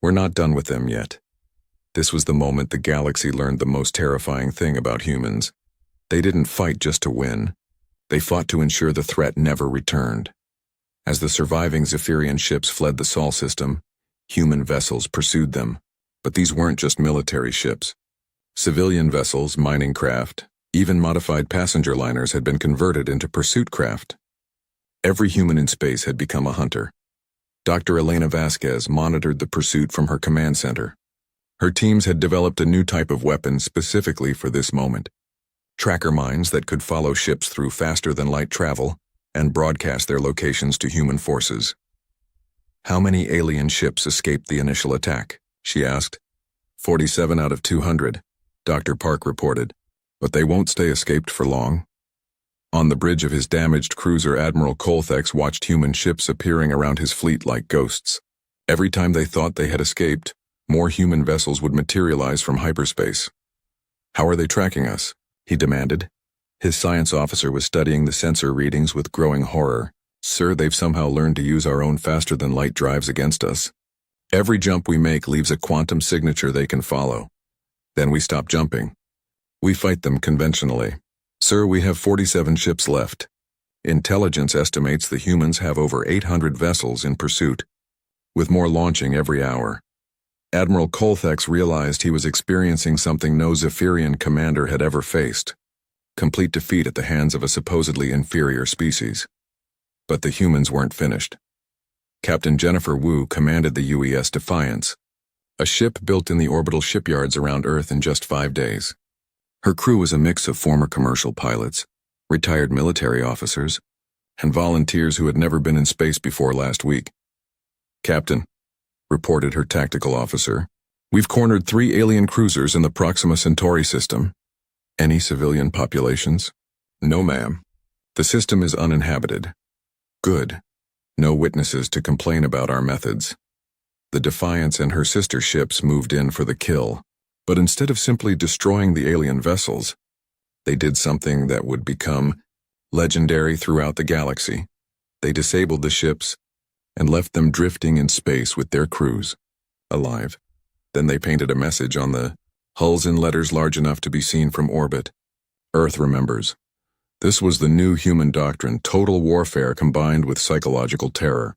"We're not done with them yet." This was the moment the galaxy learned the most terrifying thing about humans. They didn't fight just to win. They fought to ensure the threat never returned. As the surviving Zephyrian ships fled the Sol system, human vessels pursued them. But these weren't just military ships. Civilian vessels, mining craft, even modified passenger liners had been converted into pursuit craft. Every human in space had become a hunter. Dr. Elena Vasquez monitored the pursuit from her command center. Her teams had developed a new type of weapon specifically for this moment. Tracker mines that could follow ships through faster-than-light travel and broadcast their locations to human forces. "How many alien ships escaped the initial attack?" she asked. 47 out of 200, Dr. Park reported. "But they won't stay escaped for long." On the bridge of his damaged cruiser, Admiral Colthex watched human ships appearing around his fleet like ghosts. Every time they thought they had escaped, more human vessels would materialize from hyperspace. "How are they tracking us?" he demanded. His science officer was studying the sensor readings with growing horror. "Sir, they've somehow learned to use our own faster-than-light drives against us. Every jump we make leaves a quantum signature they can follow. Then we stop jumping. We fight them conventionally. Sir, we have 47 ships left. Intelligence estimates the humans have over 800 vessels in pursuit, with more launching every hour." Admiral Colthex realized he was experiencing something no Zephyrian commander had ever faced: complete defeat at the hands of a supposedly inferior species. But the humans weren't finished. Captain Jennifer Wu commanded the UES Defiance, a ship built in the orbital shipyards around Earth in just 5 days. Her crew was a mix of former commercial pilots, retired military officers, and volunteers who had never been in space before last week. "Captain," reported her tactical officer, "we've cornered 3 alien cruisers in the Proxima Centauri system." "Any civilian populations?" "No, ma'am. The system is uninhabited." "Good. No witnesses to complain about our methods." The Defiance and her sister ships moved in for the kill, but instead of simply destroying the alien vessels, they did something that would become legendary throughout the galaxy. They disabled the ships and left them drifting in space with their crews, alive. Then they painted a message on the hulls in letters large enough to be seen from orbit: "Earth remembers." This was the new human doctrine, total warfare combined with psychological terror.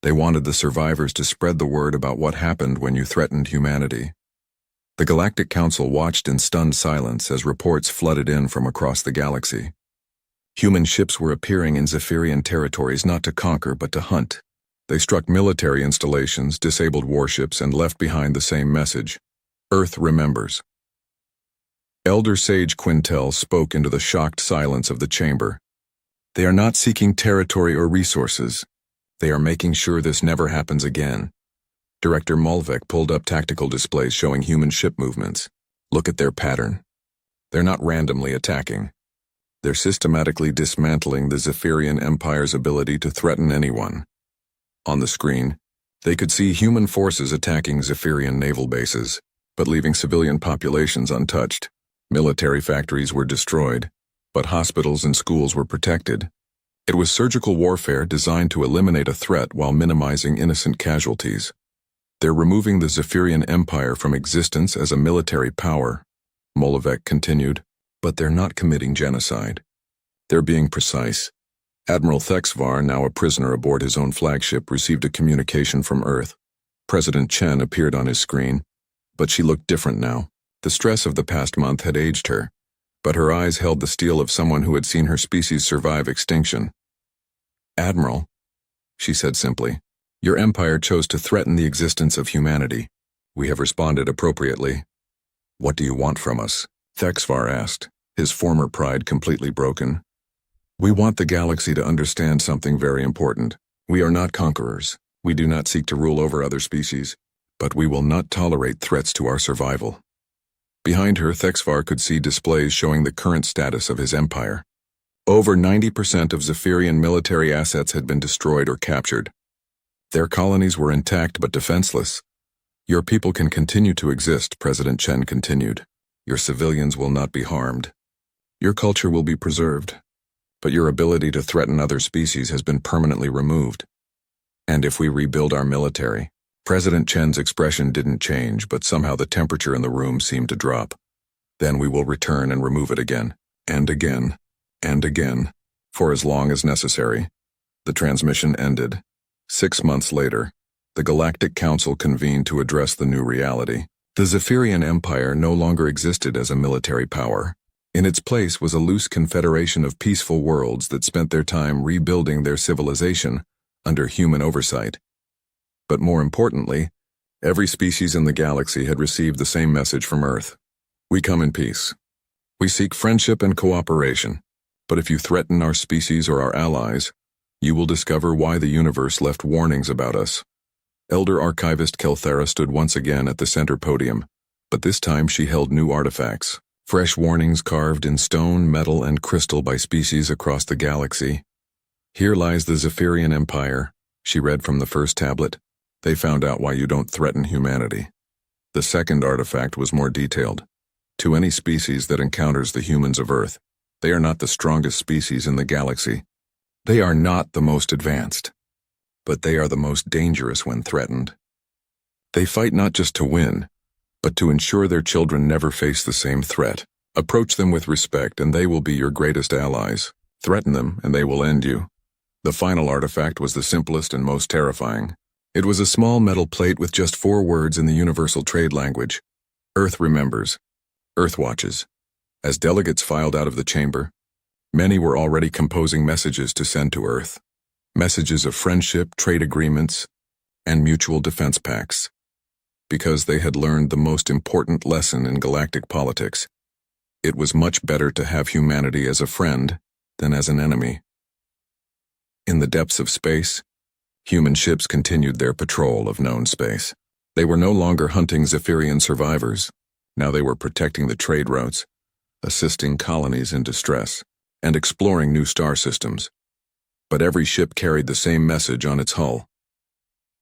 They wanted the survivors to spread the word about what happened when you threatened humanity. The Galactic Council watched in stunned silence as reports flooded in from across the galaxy. Human ships were appearing in Zephyrian territories not to conquer but to hunt. They struck military installations, disabled warships, and left behind the same message: "Earth remembers." Elder Sage Quintel spoke into the shocked silence of the chamber. "They are not seeking territory or resources. They are making sure this never happens again." Director Mulvek pulled up tactical displays showing human ship movements. "Look at their pattern. They're not randomly attacking. They're systematically dismantling the Zephyrian Empire's ability to threaten anyone." On the screen, they could see human forces attacking Zephyrian naval bases, but leaving civilian populations untouched. Military factories were destroyed, but hospitals and schools were protected. It was surgical warfare designed to eliminate a threat while minimizing innocent casualties. "They're removing the Zephyrian Empire from existence as a military power," Molovec continued, "but they're not committing genocide. They're being precise." Admiral Thexvar, now a prisoner aboard his own flagship, received a communication from Earth. President Chen appeared on his screen, but she looked different now. The stress of the past month had aged her, but her eyes held the steel of someone who had seen her species survive extinction. "Admiral," she said simply, "your empire chose to threaten the existence of humanity. We have responded appropriately." "What do you want from us?" Thexvar asked, his former pride completely broken. "We want the galaxy to understand something very important. We are not conquerors. We do not seek to rule over other species, but we will not tolerate threats to our survival." Behind her, Thexvar could see displays showing the current status of his empire. Over 90% of Zephyrian military assets had been destroyed or captured. Their colonies were intact but defenseless. "Your people can continue to exist," President Chen continued. "Your civilians will not be harmed. Your culture will be preserved. But your ability to threaten other species has been permanently removed. And if we rebuild our military, President Chen's expression didn't change, but somehow the temperature in the room seemed to drop. Then we will return and remove it again, and again, and again, for as long as necessary. The transmission ended. 6 months later, the Galactic Council convened to address the new reality. The Zephyrian Empire no longer existed as a military power. In its place was a loose confederation of peaceful worlds that spent their time rebuilding their civilization under human oversight. But more importantly, every species in the galaxy had received the same message from Earth. We come in peace. We seek friendship and cooperation. But if you threaten our species or our allies, you will discover why the universe left warnings about us. Elder Archivist Kelthera stood once again at the center podium, but this time she held new artifacts. Fresh warnings carved in stone, metal, and crystal by species across the galaxy. Here lies the Zephyrian Empire, she read from the first tablet. They found out why you don't threaten humanity. The second artifact was more detailed. To any species that encounters the humans of Earth, they are not the strongest species in the galaxy. They are not the most advanced, but they are the most dangerous when threatened. They fight not just to win, but to ensure their children never face the same threat. Approach them with respect and they will be your greatest allies. Threaten them and they will end you. The final artifact was the simplest and most terrifying. It was a small metal plate with just 4 words in the universal trade language. Earth remembers. Earth watches. As delegates filed out of the chamber, many were already composing messages to send to Earth. Messages of friendship, trade agreements, and mutual defense pacts. Because they had learned the most important lesson in galactic politics. It was much better to have humanity as a friend than as an enemy. In the depths of space, human ships continued their patrol of known space. They were no longer hunting Zephyrian survivors. Now they were protecting the trade routes, assisting colonies in distress, and exploring new star systems. But every ship carried the same message on its hull.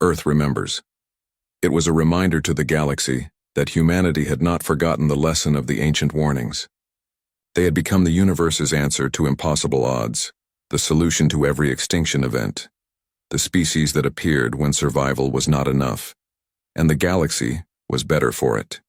Earth remembers. It was a reminder to the galaxy that humanity had not forgotten the lesson of the ancient warnings. They had become the universe's answer to impossible odds, the solution to every extinction event, the species that appeared when survival was not enough, and the galaxy was better for it.